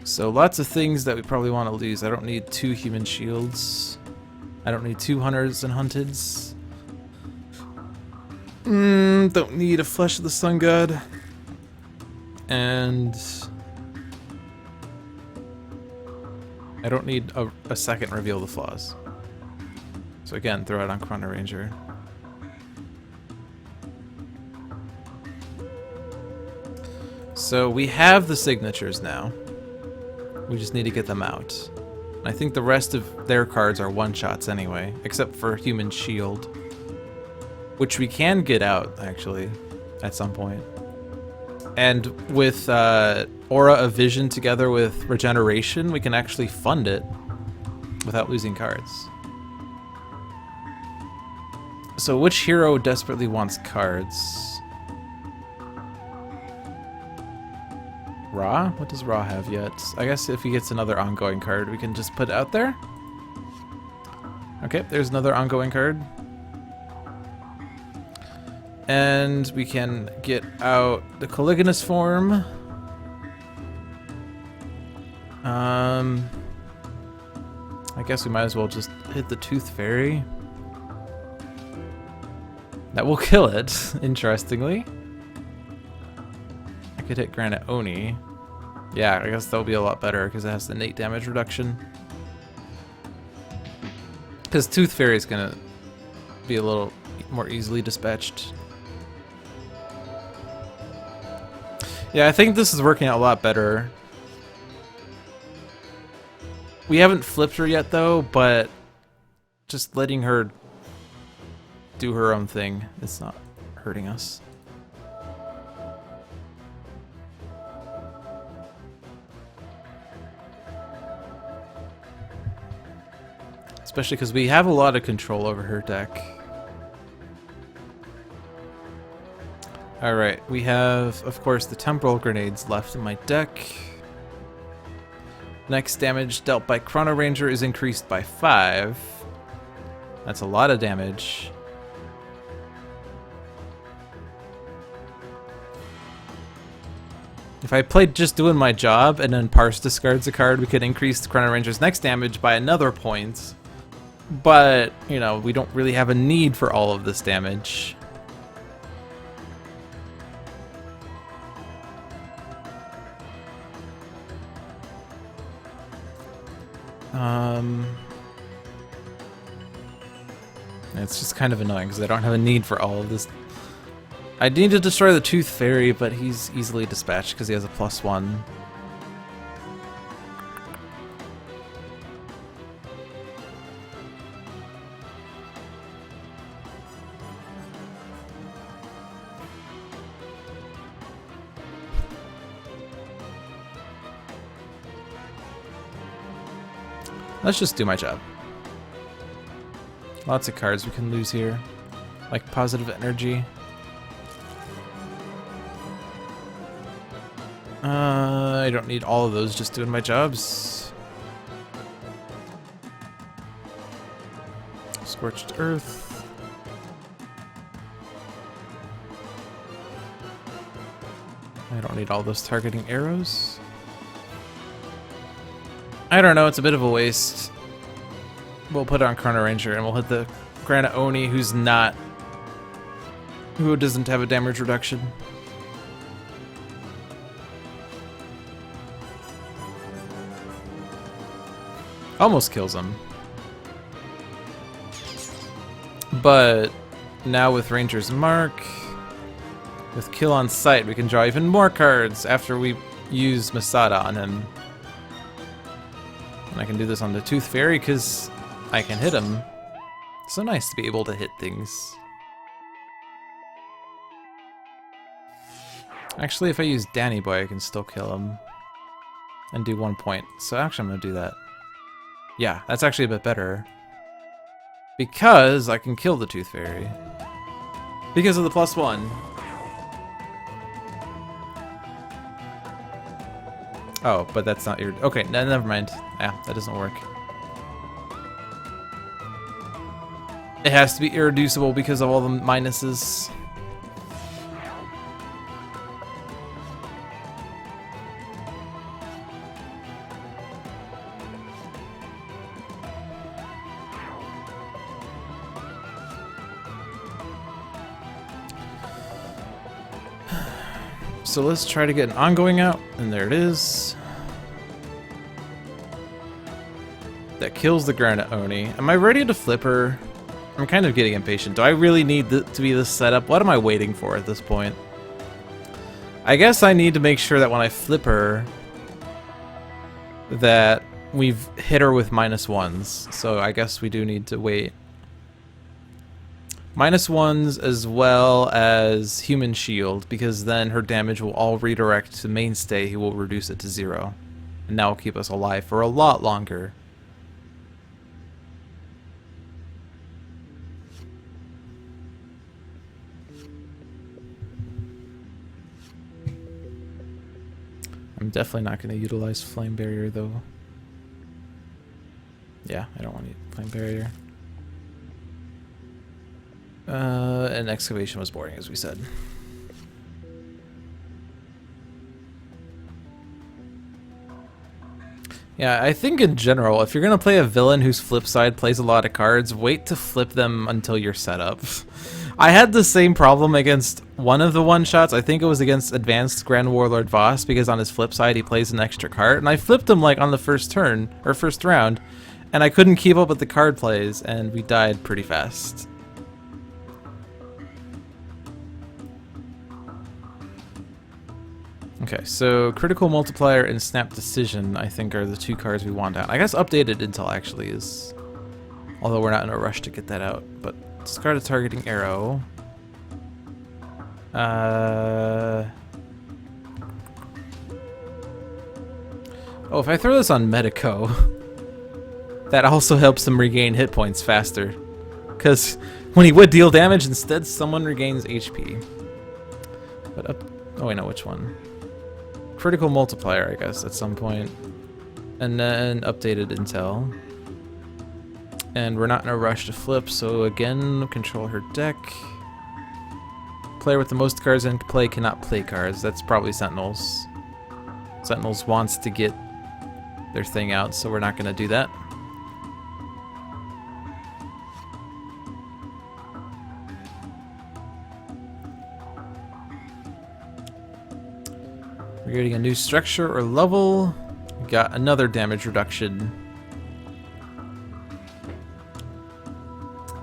So lots of things that we probably want to lose. I don't need 2 human shields. I don't need 2 hunters and hunteds. Don't need a Flesh of the Sun God. And... I don't need a second Reveal the Flaws. So again, throw it on Chrono-Ranger. So we have the signatures now. We just need to get them out. I think the rest of their cards are one-shots anyway, except for Human Shield. Which we can get out, actually, at some point. And with Aura of Vision together with Regeneration, we can actually fund it without losing cards. So which hero desperately wants cards? Ra? What does Ra have yet? I guess if he gets another ongoing card, we can just put it out there. Okay, there's another ongoing card. And we can get out the Caligonous form. I guess we might as well just hit the Tooth Fairy. That will kill it, interestingly. I could hit Granite Oni. Yeah, I guess that'll be a lot better because it has the innate damage reduction. Because Tooth Fairy is going to be a little more easily dispatched. Yeah, I think this is working out a lot better. We haven't flipped her yet, though, but just letting her do her own thing is not hurting us. Especially because we have a lot of control over her deck. Alright, we have, of course, the Temporal Grenades left in my deck. Next damage dealt by Chrono-Ranger is increased by 5. That's a lot of damage. If I played just doing my job and then Parse discards a card, we could increase the Chrono-Ranger's next damage by another point. But, you know, we don't really have a need for all of this damage. It's just kind of annoying because I don't have a need for all of this. I need to destroy the Tooth Fairy, but he's easily dispatched because he has a +1. Let's just do my job. Lots of cards we can lose here, like Positive Energy. I don't need all of those, just doing my jobs. Scorched Earth. I don't need all those targeting arrows. I don't know, it's a bit of a waste. we'll put it on Chrono-Ranger, and we'll hit the Granite Oni, who doesn't have a damage reduction. Almost kills him. But now with Ranger's Mark, with Kill on Sight, we can draw even more cards after we use Masada on him. And I can do this on the Tooth Fairy because I can hit him. So nice to be able to hit things. Actually, if I use Danny Boy, I can still kill him. And do 1 point. So actually, I'm going to do that. Yeah, that's actually a bit better. Because I can kill the Tooth Fairy. Because of the +1. Oh, but that's not your... Okay, never mind. Yeah, that doesn't work. It has to be irreducible because of all the minuses. So let's try to get an ongoing out, and there it is. That kills the Granite Oni. Am I ready to flip her? I'm kind of getting impatient. Do I really need to be this setup? What am I waiting for at this point? I guess I need to make sure that when I flip her, that we've hit her with -1s. So I guess we do need to wait. -1s as well as Human Shield, because then her damage will all redirect to Mainstay, who will reduce it to 0. And that will keep us alive for a lot longer. I'm definitely not going to utilize Flame Barrier, though. Yeah, I don't want to Flame Barrier. And Excavation was boring, as we said. Yeah, I think in general, if you're going to play a villain whose flip side plays a lot of cards, wait to flip them until you're set up. I had the same problem against one of the one-shots. I think it was against Advanced Grand Warlord Voss, because on his flip side he plays an extra card, and I flipped him like on the first turn, or first round, and I couldn't keep up with the card plays, and we died pretty fast. Okay, so Critical Multiplier and Snap Decision, I think, are the two cards we want out. I guess Updated Intel actually is, although we're not in a rush to get that out. But discard a targeting arrow. Oh, if I throw this on Medico, that also helps him regain hit points faster. Because when he would deal damage, instead someone regains HP. But up... Oh, wait, no, which one? Critical Multiplier, I guess, at some point. And then Updated Intel. And we're not in a rush to flip, so again, control her deck. Player with the most cards in play cannot play cards. That's probably Sentinels. Sentinels wants to get their thing out, so we're not going to do that. We're getting a new structure or level. We got another damage reduction.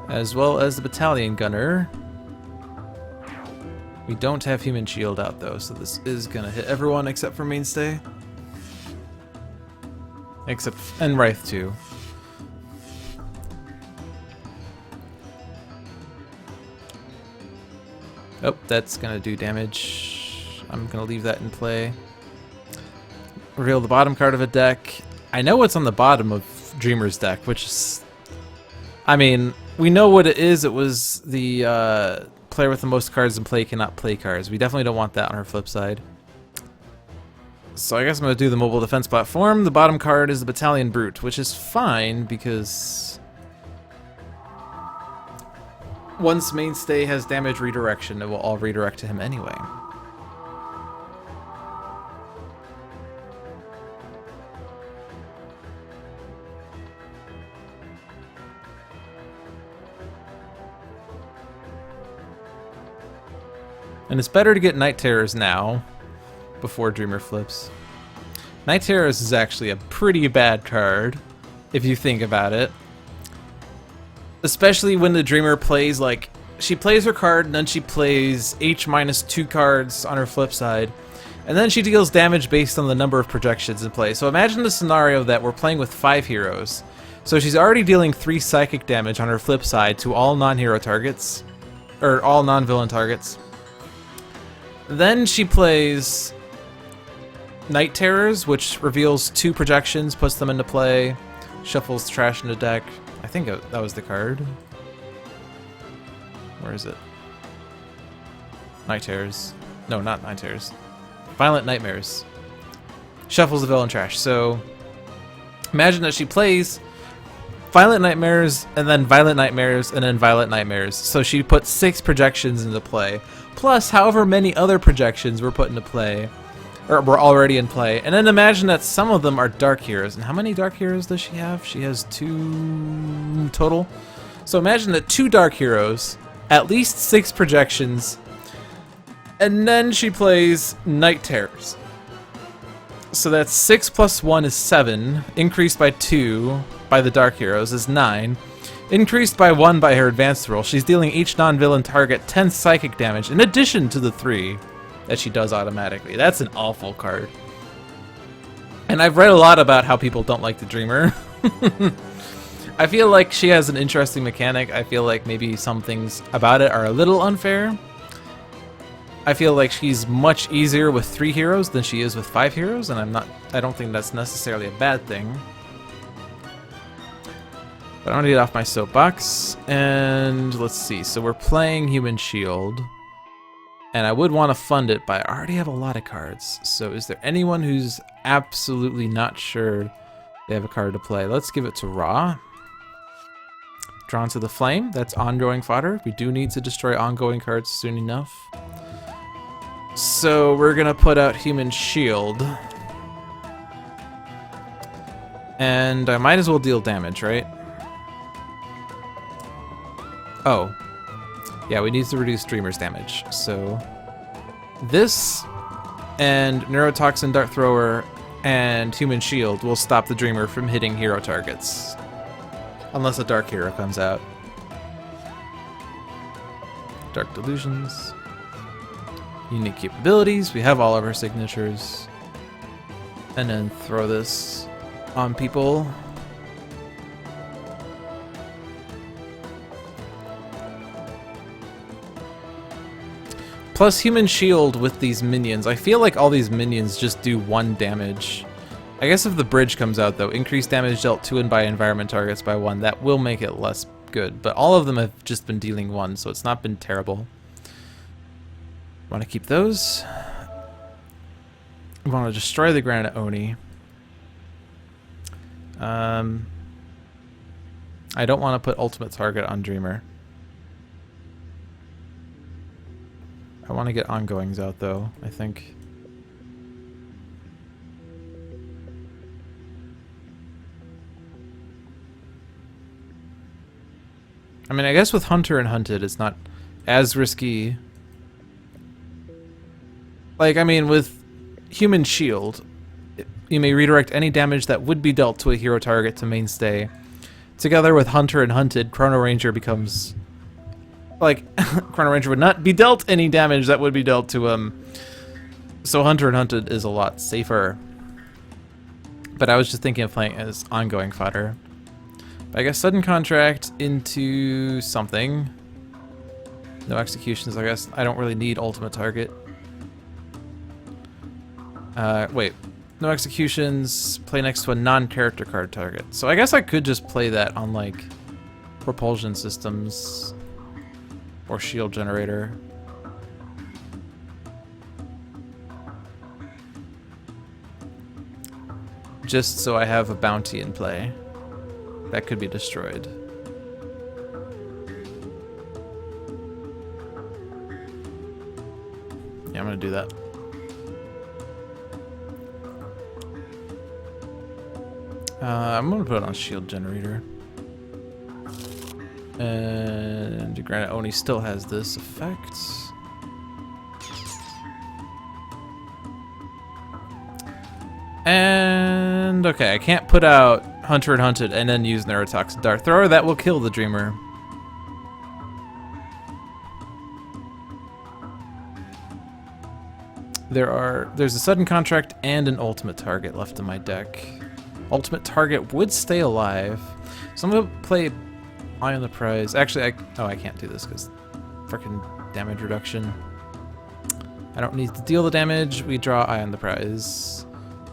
As well as the Battalion Gunner. We don't have Human Shield out though, so this is gonna hit everyone except for Mainstay. Except, and Wraith too. Oh, that's gonna do damage. I'm gonna leave that in play. Reveal the bottom card of a deck. I know what's on the bottom of Dreamer's deck, which is... I mean, we know what it is. It was the player with the most cards in play cannot play cards. We definitely don't want that on our flip side. So I guess I'm gonna do the mobile defense platform. The bottom card is the Battalion Brute, which is fine because... once Mainstay has damage redirection, it will all redirect to him anyway. And it's better to get Night Terrors now, before Dreamer flips. Night Terrors is actually a pretty bad card, if you think about it. Especially when the Dreamer plays, like, she plays her card, and then she plays H-2 cards on her flip side. And then she deals damage based on the number of projections in play. So imagine the scenario that we're playing with 5 heroes. So she's already dealing 3 psychic damage on her flip side to all non-hero targets. Or all non-villain targets. Then she plays Night Terrors, which reveals 2 projections, puts them into play, shuffles trash into deck. I think that was the card. Where is it? Night Terrors. No, not Night Terrors. Violent Nightmares. Shuffles the villain trash. So imagine that she plays Violent Nightmares, and then Violent Nightmares, and then Violent Nightmares. So she puts 6 projections into play, plus however many other projections were put into play, or were already in play. And then imagine that some of them are Dark Heroes. And how many Dark Heroes does she have? She has 2 total. So imagine that 2 Dark Heroes, at least 6 projections, and then she plays Night Terrors. So that's 6 plus 1 is 7, increased by 2 by the Dark Heroes is 9, increased by 1 by her advanced roll. She's dealing each non-villain target 10 psychic damage in addition to the 3 that she does automatically. That's an awful card. And I've read a lot about how people don't like the Dreamer. I feel like she has an interesting mechanic. I feel like maybe some things about it are a little unfair. I feel like she's much easier with 3 heroes than she is with 5 heroes, and I don't think that's necessarily a bad thing. But I'm gonna get off my soapbox, and let's see. So we're playing Human Shield, and I would want to fund it, but I already have a lot of cards. So is there anyone who's absolutely not sure they have a card to play? Let's give it to Ra. Drawn to the Flame. That's ongoing fodder. We do need to destroy ongoing cards soon enough. So we're gonna put out Human Shield. And I might as well deal damage, right? Oh. Yeah, we need to reduce Dreamer's damage. So this and Neurotoxin, Dart Thrower, and Human Shield will stop the Dreamer from hitting hero targets. Unless a Dark Hero comes out. Dark Delusions. Unique capabilities. We have all of our signatures. And then throw this on people. Plus Human Shield with these minions. I feel like all these minions just do 1 damage. I guess if the bridge comes out though, increased damage dealt to and by environment targets by 1, that will make it less good. But all of them have just been dealing 1, so it's not been terrible. Want to keep those. We want to destroy the Granite Oni. I don't want to put ultimate target on Dreamer. I want to get ongoings out though, I think. I mean, I guess with Hunter and Hunted, it's not as risky. Like, I mean, with Human Shield, you may redirect any damage that would be dealt to a hero target to mainstay. Together with Hunter and Hunted, Chrono-Ranger becomes... Like, Chrono-Ranger would not be dealt any damage that would be dealt to him. So Hunter and Hunted is a lot safer. But I was just thinking of playing as ongoing fodder. But I guess Sudden Contract into something. No executions, I guess. I don't really need ultimate target. Wait. No executions, play next to a non-character card target. So I guess I could just play that on, like, propulsion systems or shield generator. Just so I have a bounty in play that could be destroyed. Yeah, I'm gonna do that. I'm gonna put it on shield generator. And Granite Oni still has this effect. And okay, I can't put out Hunter and Hunted and then use Neurotoxin Dart Thrower. That will kill the Dreamer. There's a sudden contract and an ultimate target left in my deck. Ultimate target would stay alive, so I'm gonna play Eye on the Prize. Actually, I can't do this because freaking damage reduction. I don't need to deal the damage. We draw Eye on the Prize.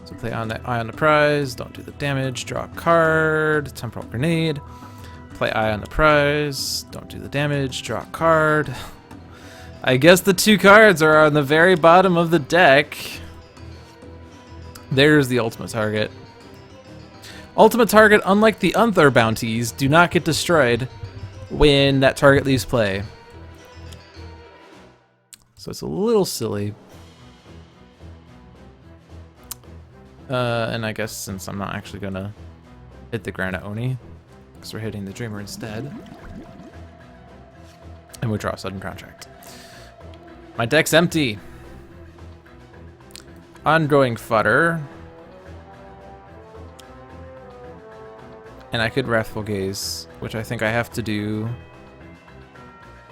So play on that Eye on the Prize. Don't do the damage. Draw a card. Temporal Grenade. Play Eye on the Prize. Don't do the damage. Draw a card. I guess the 2 cards are on the very bottom of the deck. There's the ultimate target. Ultimate target, unlike the other bounties, do not get destroyed when that target leaves play. So it's a little silly. And I guess since I'm not actually gonna hit the Granite Oni, because we're hitting the Dreamer instead. And we draw a sudden contract. My deck's empty. Ongoing Fodder. And I could Wrathful Gaze, which I think I have to do.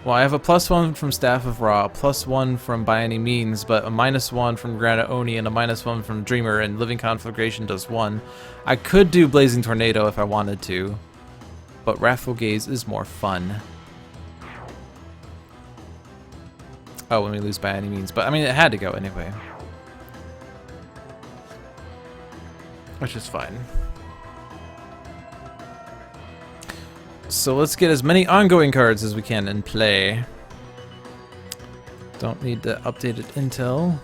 Well, I have a +1 from Staff of Ra, +1 from By Any Means, but a -1 from Granite Oni and a -1 from Dreamer, and Living Conflagration does 1. I could do Blazing Tornado if I wanted to, but Wrathful Gaze is more fun. Oh, when we lose By Any Means, but I mean, it had to go anyway. Which is fine. So let's get as many ongoing cards as we can in play. Don't need the updated intel.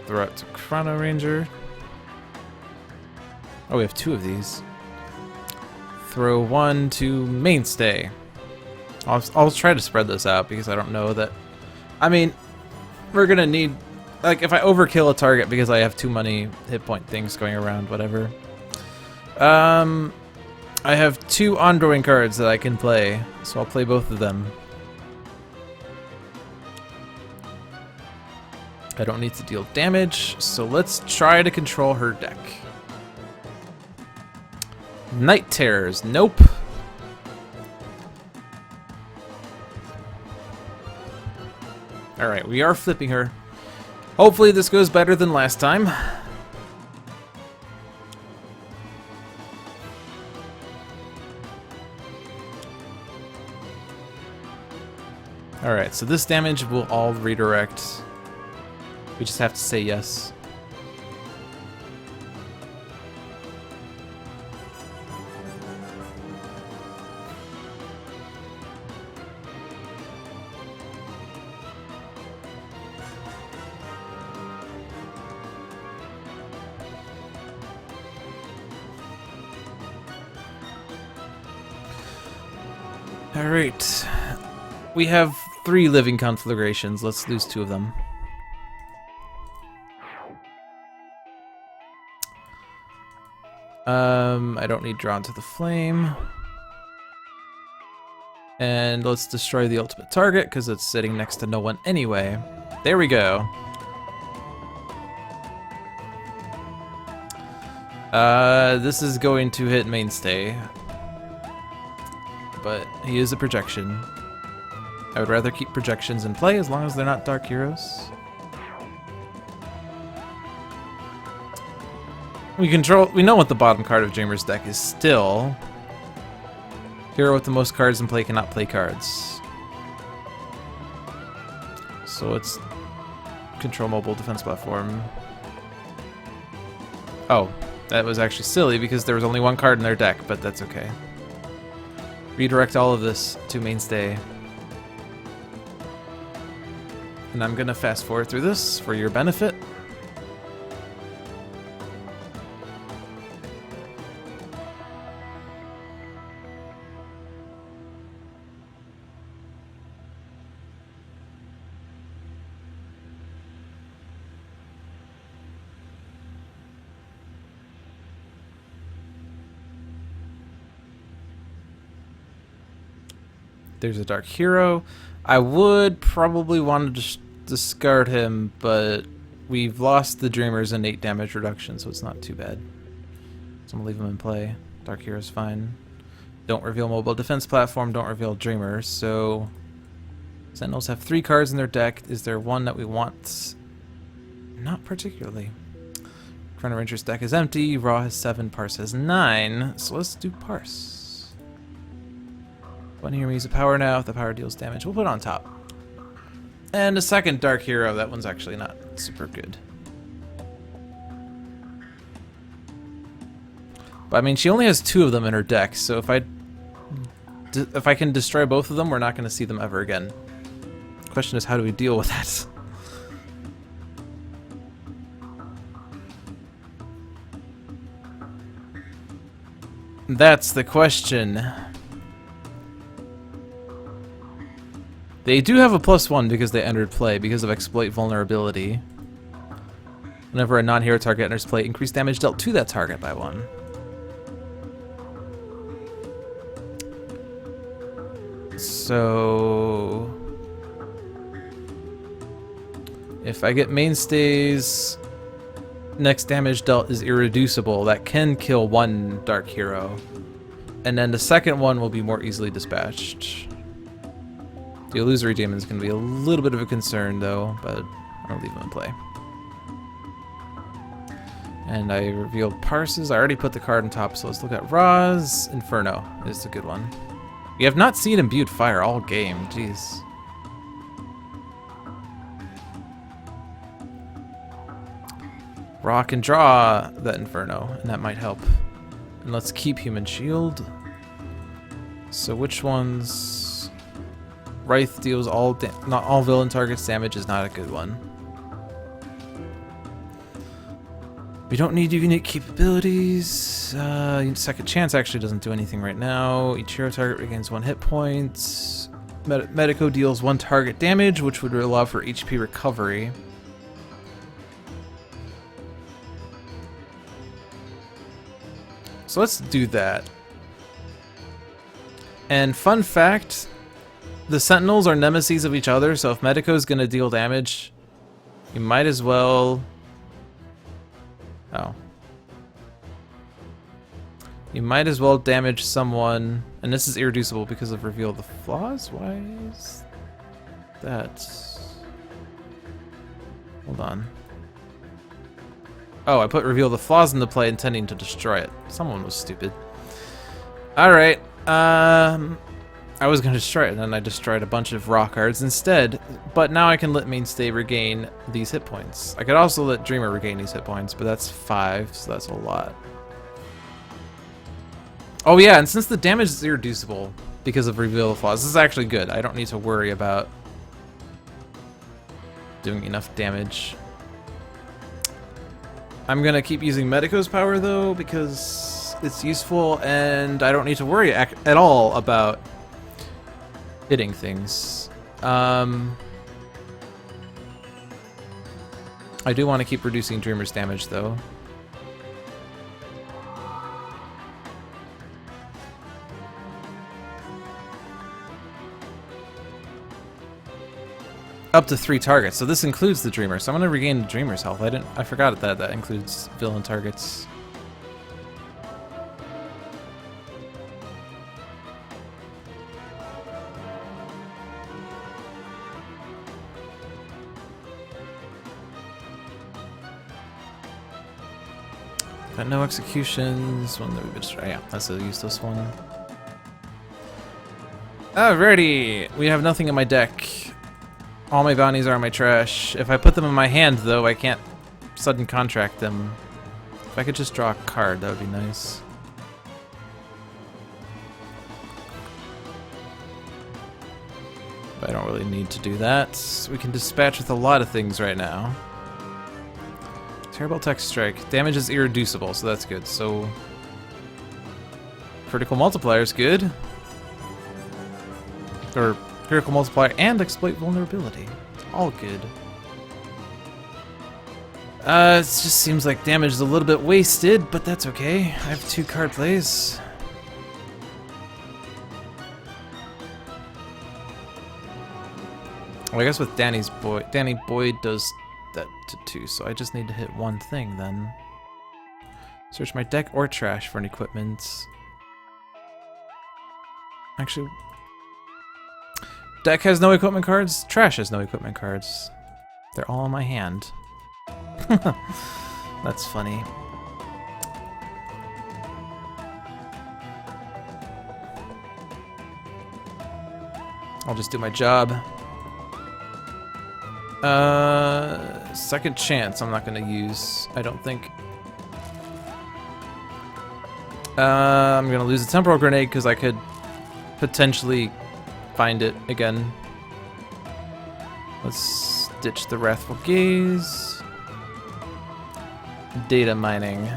Throw it to Chrono-Ranger. Oh, we have 2 of these. Throw 1 to Mainstay. I'll try to spread this out because I don't know that... I mean, we're gonna need... Like, if I overkill a target because I have too many hit point things going around, whatever. I have 2 ongoing cards that I can play, so I'll play both of them. I don't need to deal damage, so let's try to control her deck. Night Terrors, nope. Alright, we are flipping her. Hopefully this goes better than last time. Alright, so this damage will all redirect. We just have to say yes. Alright. We have 3 living conflagrations. Let's lose 2 of them. I don't need Drawn to the Flame. And let's destroy the ultimate target because it's sitting next to no one anyway. There we go. This is going to hit Mainstay. But he is a projection. I would rather keep projections in play as long as they're not Dark Heroes. We know what the bottom card of Dreamer's deck is still. Hero with the most cards in play cannot play cards. So it's control mobile defense platform. Oh, that was actually silly because there was only 1 card in their deck, but that's okay. Redirect all of this to Mainstay. And I'm gonna fast forward through this for your benefit. There's a Dark Hero. I would probably want to discard him, but we've lost the Dreamer's innate damage reduction, so it's not too bad. So I'm gonna leave them in play. Dark Hero's fine. Don't reveal mobile defense platform, don't reveal Dreamer, so Sentinels have 3 cards in their deck. Is there one that we want? Not particularly. Chrono-Ranger's deck is empty, Raw has 7, Parse has 9, so let's do Parse. One hero use a power now, if the power deals damage, we'll put it on top. And a second Dark Hero, that one's actually not super good. But I mean, she only has 2 of them in her deck, so if I can destroy both of them, we're not going to see them ever again. The question is, how do we deal with that? That's the question. They do have a +1 because they entered play, because of exploit vulnerability. Whenever a non-hero target enters play, increase damage dealt to that target by 1. So if I get mainstays, next damage dealt is irreducible. That can kill 1 Dark Hero. And then the second one will be more easily dispatched. The Illusory Demon is going to be a little bit of a concern, though, but I'll leave them in play. And I revealed Parses. I already put the card on top, so let's look at Ra's. Inferno is a good one. We have not seen Imbued Fire all game. Jeez. Ra can draw that Inferno, and that might help. And let's keep Human Shield. So which ones? Wraith deals not all villain targets damage is not a good one. We don't need unique capabilities. Second Chance actually doesn't do anything right now. Each hero target regains 1 hit point. Medico deals 1 target damage, which would allow for HP recovery. So let's do that. And fun fact, the Sentinels are nemesis of each other, so if Medico is going to deal damage, you might as well... Oh. You might as well damage someone, and this is irreducible because of Reveal the Flaws? Why is that? Hold on. Oh, I put Reveal the Flaws into play intending to destroy it. Someone was stupid. Alright, I was going to destroy it, and then I destroyed a bunch of Raw cards instead. But now I can let Mainstay regain these hit points. I could also let Dreamer regain these hit points, but that's 5, so that's a lot. Oh yeah, and since the damage is irreducible because of Reveal the Flaws, this is actually good. I don't need to worry about doing enough damage. I'm going to keep using Medico's power, though, because it's useful, and I don't need to worry at all about hitting things. I do want to keep reducing Dreamer's damage, though. Up to 3 targets, so this includes the Dreamer. So I'm gonna regain the Dreamer's health. I forgot that includes villain targets. Got no executions. One that we just yeah, that's a useless one. Alrighty, we have nothing in my deck. All my bounties are in my trash. If I put them in my hand, though, I can't sudden contract them. If I could just draw a card, that would be nice. But I don't really need to do that. We can dispatch with a lot of things right now. Terrible Tech Strike. Damage is irreducible, so that's good. So Critical Multiplier is good. Or Critical Multiplier and Exploit Vulnerability. All good. It just seems like damage is a little bit wasted, but that's okay. I have 2 card plays. Well, I guess with Danny Boyd does that to 2, so I just need to hit one thing then. Search my deck or trash for an equipment. Actually, deck has no equipment cards, trash has no equipment cards. They're all in my hand. That's funny. I'll just do my job. Second chance I'm not gonna use, I don't think. I'm gonna lose a temporal grenade because I could potentially find it again. Let's ditch the Wrathful Gaze. Data mining.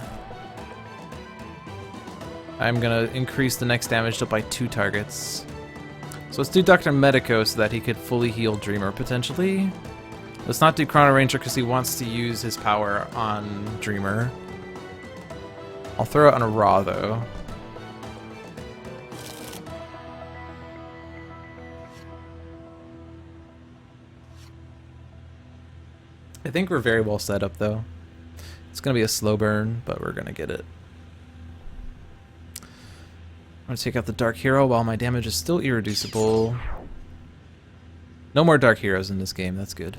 I'm gonna increase the next damage up by 2 targets. So let's do Dr. Medico so that he could fully heal Dreamer potentially. Let's not do Chrono-Ranger because he wants to use his power on Dreamer. I'll throw it on a Raw though. I think we're very well set up though. It's gonna be a slow burn, but we're gonna get it. I'm gonna take out the Dark Hero while my damage is still irreducible. No more Dark Heroes in this game, that's good.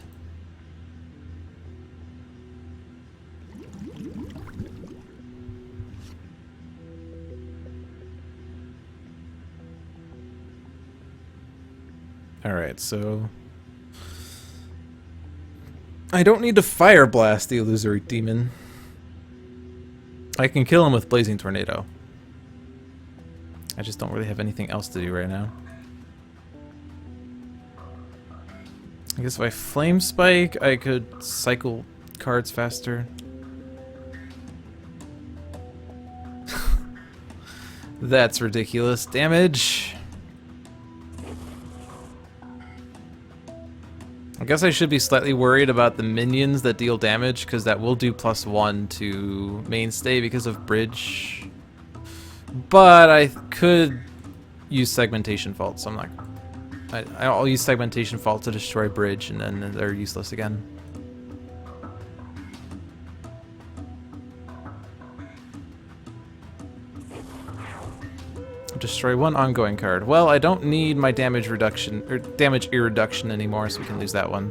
Alright, so I don't need to Fire Blast the Illusory Demon. I can kill him with Blazing Tornado. I just don't really have anything else to do right now. I guess if I Flame Spike, I could cycle cards faster. That's ridiculous damage. I guess I should be slightly worried about the minions that deal damage, because that will do +1 to mainstay because of bridge. But I could use Segmentation Fault, so I'm not... I'll use Segmentation Fault to destroy bridge, and then they're useless again. Destroy 1 ongoing card. Well, I don't need my damage reduction or damage irreduction anymore, so we can lose that one.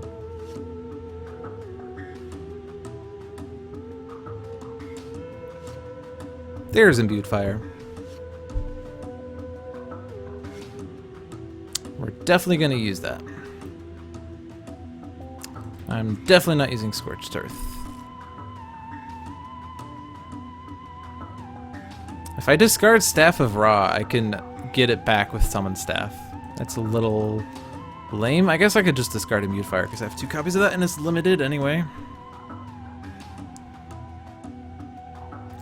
There's Imbued Fire. We're definitely going to use that. I'm definitely not using Scorched Earth. If I discard Staff of Ra, I can get it back with Summon Staff. That's a little lame. I guess I could just discard Immune Fire because I have 2 copies of that and it's limited anyway.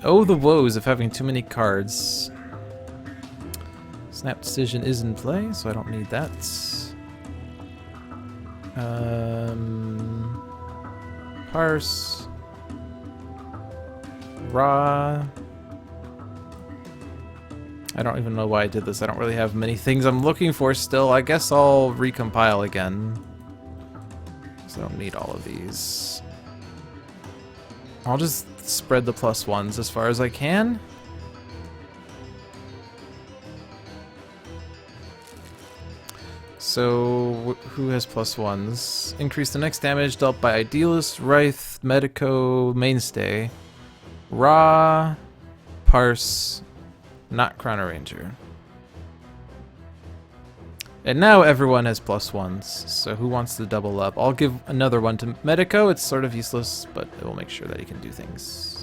Oh, the woes of having too many cards. Snap Decision is in play, so I don't need that. Parse. Ra. I don't even know why I did this. I don't really have many things I'm looking for still. I guess I'll recompile again. So I don't need all of these. I'll just spread the +1s as far as I can. So, who has +1s? Increase the next damage dealt by Idealist, Wraith, Medico, Mainstay, Ra, Parse, not Chrono-Ranger. And now everyone has +1s, so who wants to double up? I'll give another one to Medico. It's sort of useless, but it will make sure that he can do things.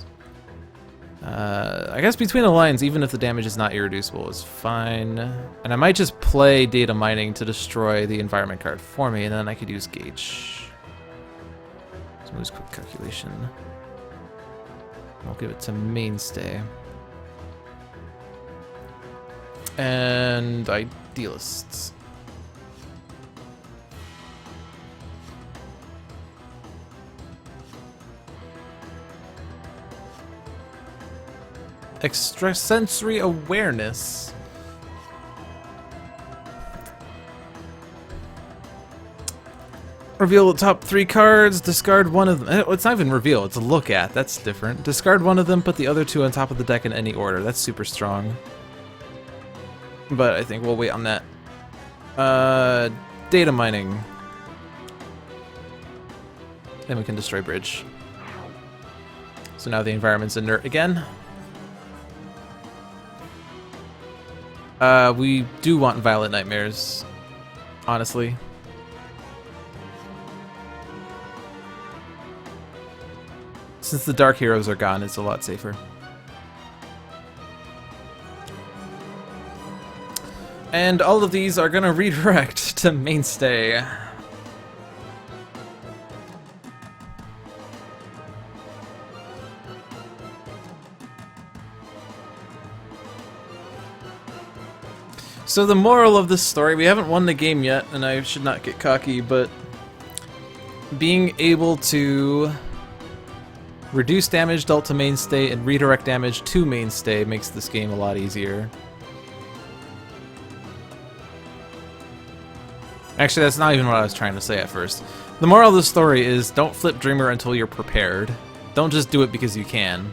I guess between the lines, even if the damage is not irreducible, is fine. And I might just play Data Mining to destroy the environment card for me, and then I could use Gauge. So use Quick Calculation. I'll give it to Mainstay. And Idealists. Extrasensory awareness. Reveal the top 3 cards, discard one of them. It's not even reveal, it's a look at. That's different. Discard one of them, put the other 2 on top of the deck in any order. That's super strong. But I think we'll wait on that. Data mining. Then we can destroy bridge. So now the environment's inert again. We do want Violet Nightmares, honestly. Since the Dark Heroes are gone, it's a lot safer. And all of these are gonna redirect to Mainstay. So the moral of this story, we haven't won the game yet, and I should not get cocky, but being able to reduce damage dealt to Mainstay and redirect damage to Mainstay makes this game a lot easier. Actually, that's not even what I was trying to say at first. The moral of the story is don't flip Dreamer until you're prepared. Don't just do it because you can.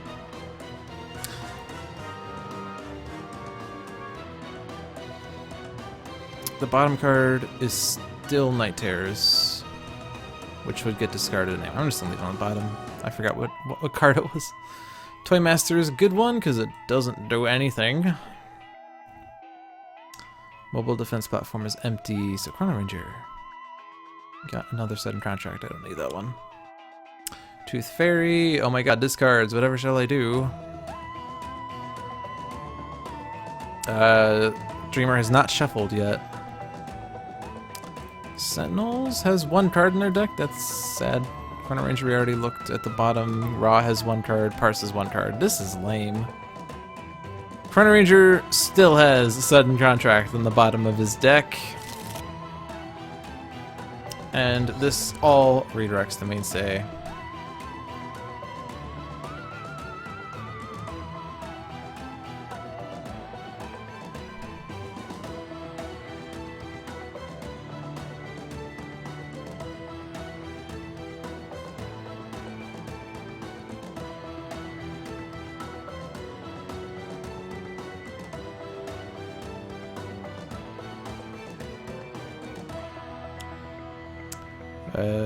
The bottom card is still Night Terrors, which would get discarded anyway. I'm just gonna leave it on the bottom. I forgot what card it was. Toy Master is a good one because it doesn't do anything. Mobile defense platform is empty, so Chrono-Ranger. Got another sudden contract, I don't need that one. Tooth Fairy, oh my god, discards, whatever shall I do? Dreamer has not shuffled yet. Sentinels has 1 card in their deck, that's sad. Chrono-Ranger, we already looked at the bottom. Raw has 1 card, Parse has 1 card. This is lame. Chrono-Ranger still has a sudden contract on the bottom of his deck. And this all redirects the Mainstay.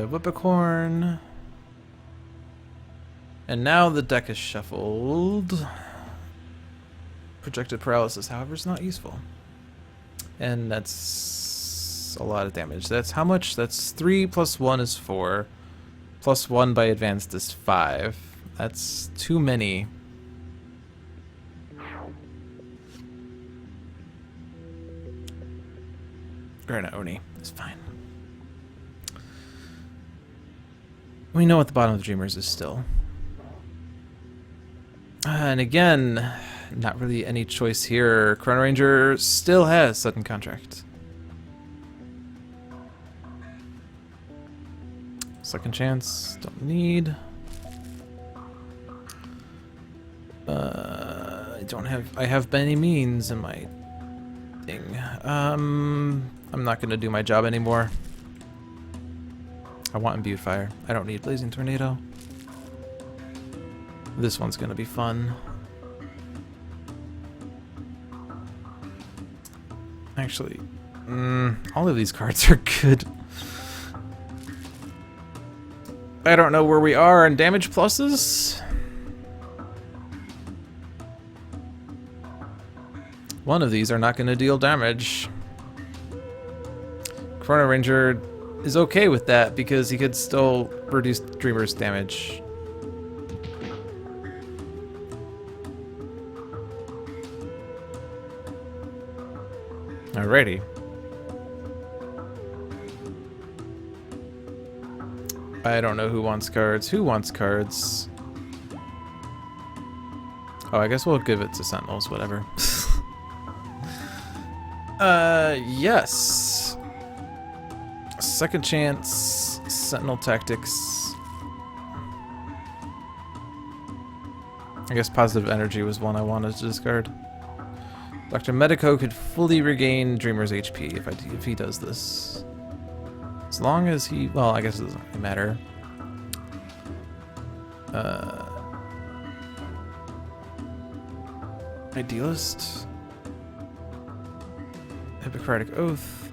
Whippicorn. And now the deck is shuffled. Projected paralysis, however, is not useful. And that's a lot of damage. That's how much? That's 3 plus 1 is 4. Plus 1 by advanced is 5. That's too many. Granite Oni is fine. We know what the bottom of the Dreamers is still. And again, not really any choice here. Chrono-Ranger still has sudden contract. Second chance, don't need. I have many means in my thing. I'm not gonna do my job anymore. I want Imbued Fire. I don't need Blazing Tornado. This one's gonna be fun. Actually, all of these cards are good. I don't know where we are in damage pluses. One of these are not gonna deal damage. Chrono-Ranger is okay with that because he could still reduce Dreamer's damage. Alrighty. I don't know who wants cards. Who wants cards? Oh, I guess we'll give it to Sentinels, whatever. Yes. Second chance, Sentinel Tactics. I guess Positive Energy was one I wanted to discard. Dr. Medico could fully regain Dreamer's HP if he does this. As long as he... Well, I guess it doesn't really matter. Idealist. Hippocratic Oath.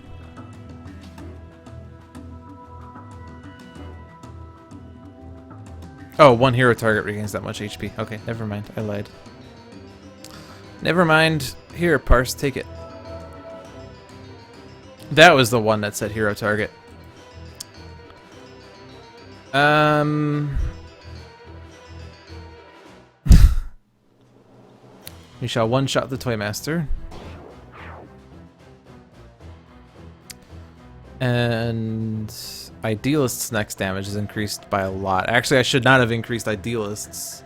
Oh, one hero target regains that much HP. Okay, never mind. I lied. Never mind. Here, Parse, take it. That was the one that said hero target. We shall one-shot the Toymaster. And Idealist's next damage is increased by a lot. Actually, I should not have increased Idealist's.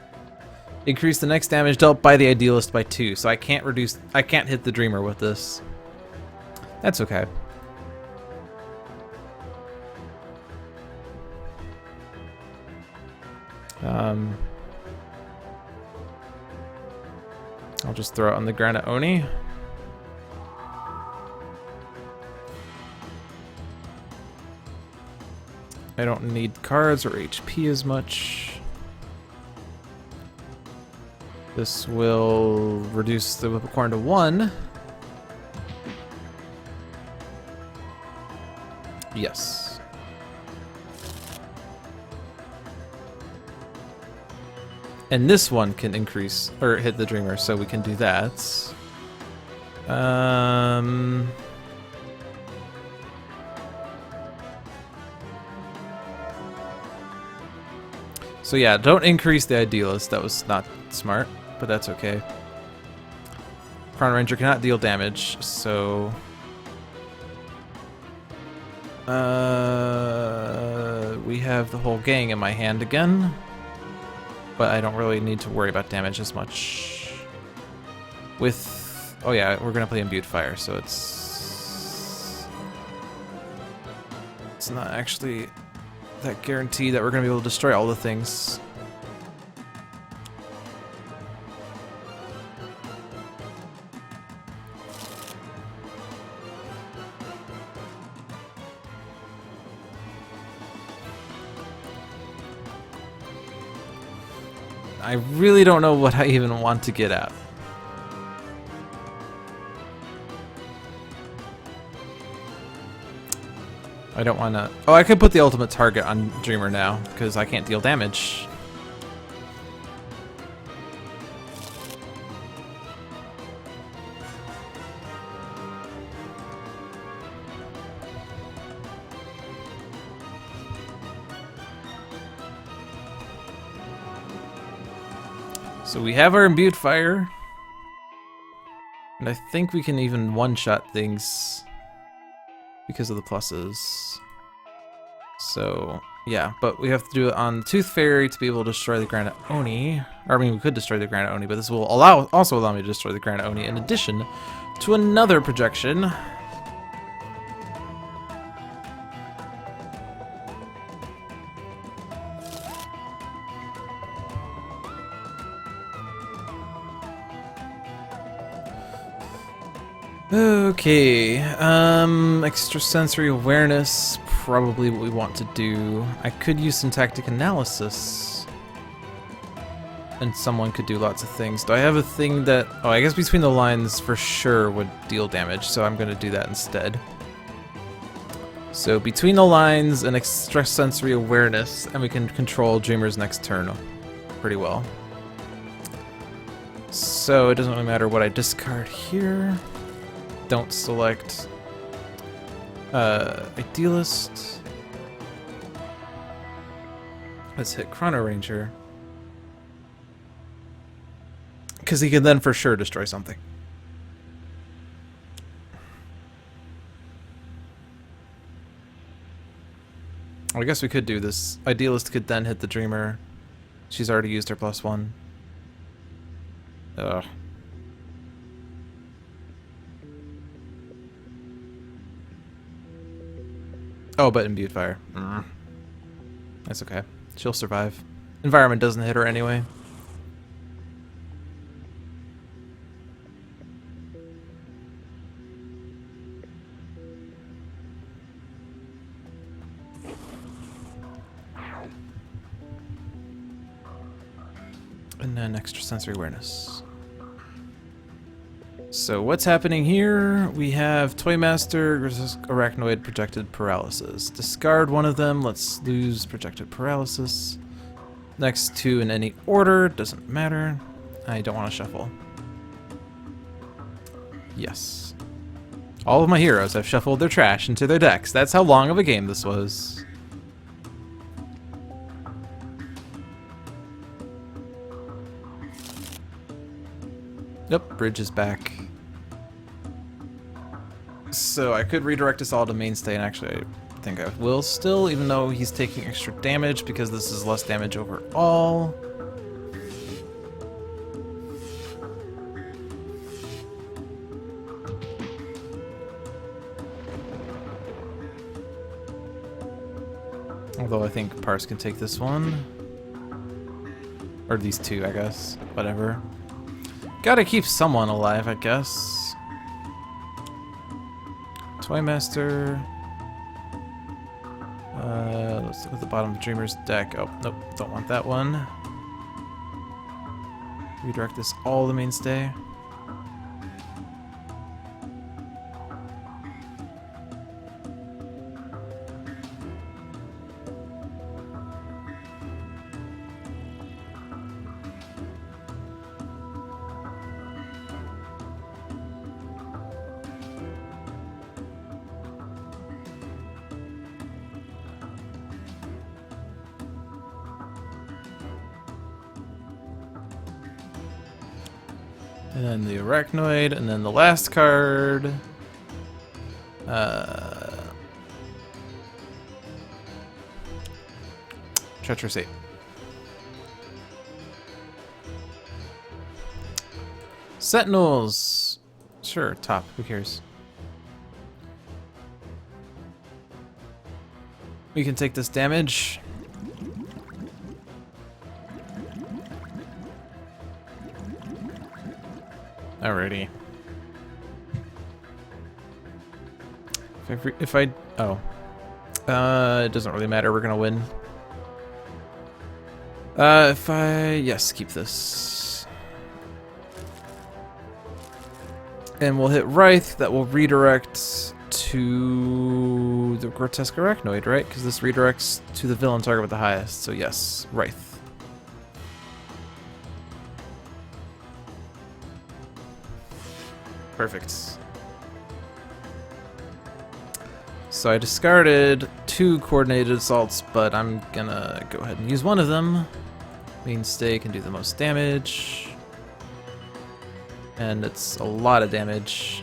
Increase the next damage dealt by the Idealist by 2, so I can't hit the Dreamer with this. That's okay. I'll just throw it on the Granite Oni. I don't need cards or HP as much. This will reduce the Whippocorn to 1. Yes. And this one can increase, or hit the Dreamer, so we can do that. So yeah, don't increase the Idealist. That was not smart, but that's okay. Chrono-Ranger cannot deal damage, so... we have the whole gang in my hand again. But I don't really need to worry about damage as much. With... Oh yeah, we're gonna play Imbued Fire, so it's not actually that guaranteed that we're gonna be able to destroy all the things. I really don't know what I even want to get at. I don't want to... Oh, I could put the ultimate target on Dreamer now, because I can't deal damage. So we have our Imbued Fire. And I think we can even one-shot things because of the pluses. So, yeah, but we have to do it on Tooth Fairy to be able to destroy the Granite Oni. Or, I mean, we could destroy the Granite Oni, but this will also allow me to destroy the Granite Oni in addition to another projection. Okay, extrasensory awareness, probably what we want to do. I could use syntactic analysis. And someone could do lots of things. Do I have a thing that... Oh, I guess between the lines for sure would deal damage, so I'm going to do that instead. So between the lines and extrasensory awareness, and we can control Dreamer's next turn pretty well. So it doesn't really matter what I discard here. Don't select Idealist. Let's hit Chrono-Ranger. Because he can then for sure destroy something. I guess we could do this. Idealist could then hit the Dreamer. She's already used her +1. Ugh. Oh, but Imbued Fire. That's okay. She'll survive. Environment doesn't hit her anyway. And then extrasensory awareness. So what's happening here? We have Toymaster, Arachnoid, Projected Paralysis. Discard one of them, let's lose Projected Paralysis. Next two in any order, doesn't matter. I don't want to shuffle. Yes. All of my heroes have shuffled their trash into their decks. That's how long of a game this was. Yep, bridge is back. So I could redirect us all to mainstay, and actually I think I will still, even though he's taking extra damage because this is less damage overall. Although I think Parse can take this one. Or these two, I guess. Whatever. Gotta keep someone alive, I guess. Toymaster. Let's look at the bottom of the Dreamer's deck. Oh, nope, don't want that one. Redirect this all to mainstay. And then the Arachnoid, and then the last card. Treacherous 8. Sentinels! Sure, top, who cares? We can take this damage. Alrighty. It doesn't really matter, we're gonna win. Yes, keep this. And we'll hit Wraith, that will redirect to the Grotesque Arachnoid, right? Because this redirects to the villain target with the highest, so yes, Wraith. Perfect. So I discarded 2 coordinated assaults, but I'm gonna go ahead and use one of them. Mainstay can do the most damage. And it's a lot of damage.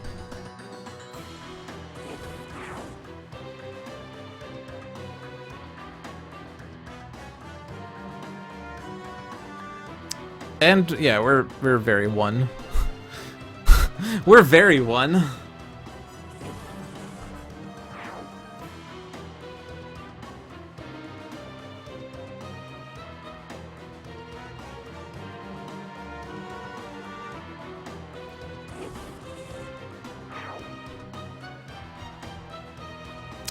And yeah, we're very one. We're very one.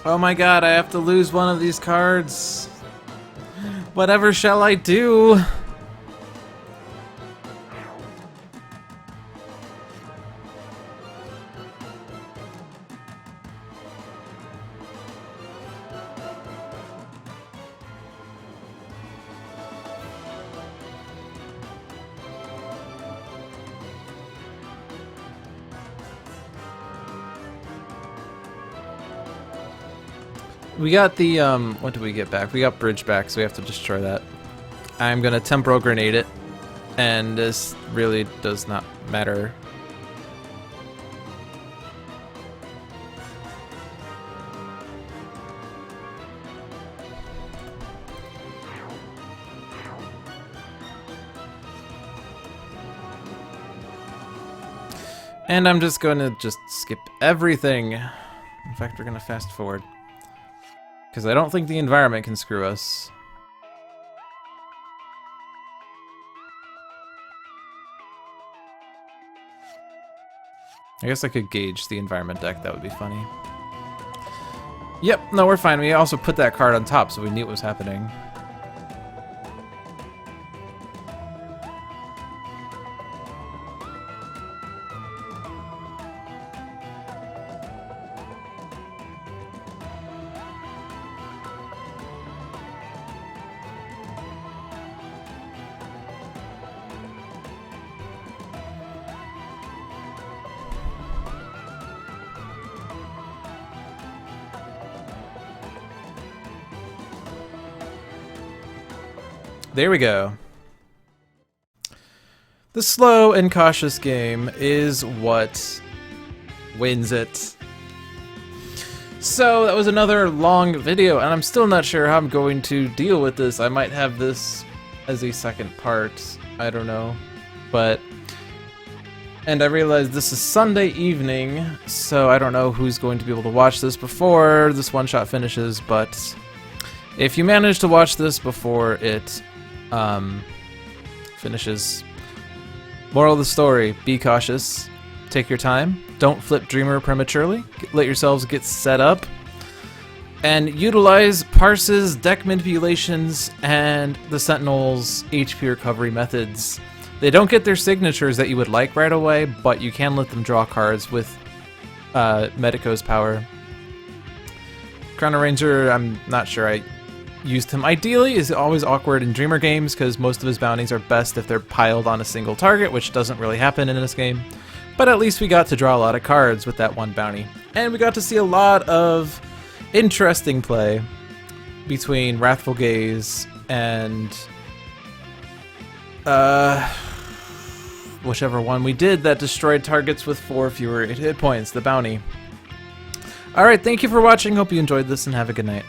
Oh my god, I have to lose one of these cards. Whatever shall I do? We got the, what did we get back? We got bridge back, so we have to destroy that. I'm gonna temporal grenade it, and this really does not matter. And I'm just gonna skip everything. In fact, we're gonna fast forward. Because I don't think the environment can screw us. I guess I could gauge the environment deck, that would be funny. Yep, no, we're fine. We also put that card on top, so we knew what was happening. There we go. The slow and cautious game is what wins it. So that was another long video, and I'm still not sure how I'm going to deal with this. I might have this as a second part. I don't know. And I realized this is Sunday evening, so I don't know who's going to be able to watch this before this one-shot finishes, but if you manage to watch this before it finishes, moral of the story, be cautious, take your time, don't flip Dreamer prematurely, let yourselves get set up, and utilize Parse's deck manipulations and the Sentinels' HP recovery methods. They don't get their signatures that you would like right away, but you can let them draw cards with Medico's power. Chrono-Ranger, I'm not sure I used him. Ideally, is always awkward in Dreamer games because most of his bounties are best if they're piled on a single target, which doesn't really happen in this game. But at least we got to draw a lot of cards with that one bounty. And we got to see a lot of interesting play between Wrathful Gaze and whichever one we did that destroyed targets with 4 fewer hit points, the bounty. Alright, thank you for watching, hope you enjoyed this, and have a good night.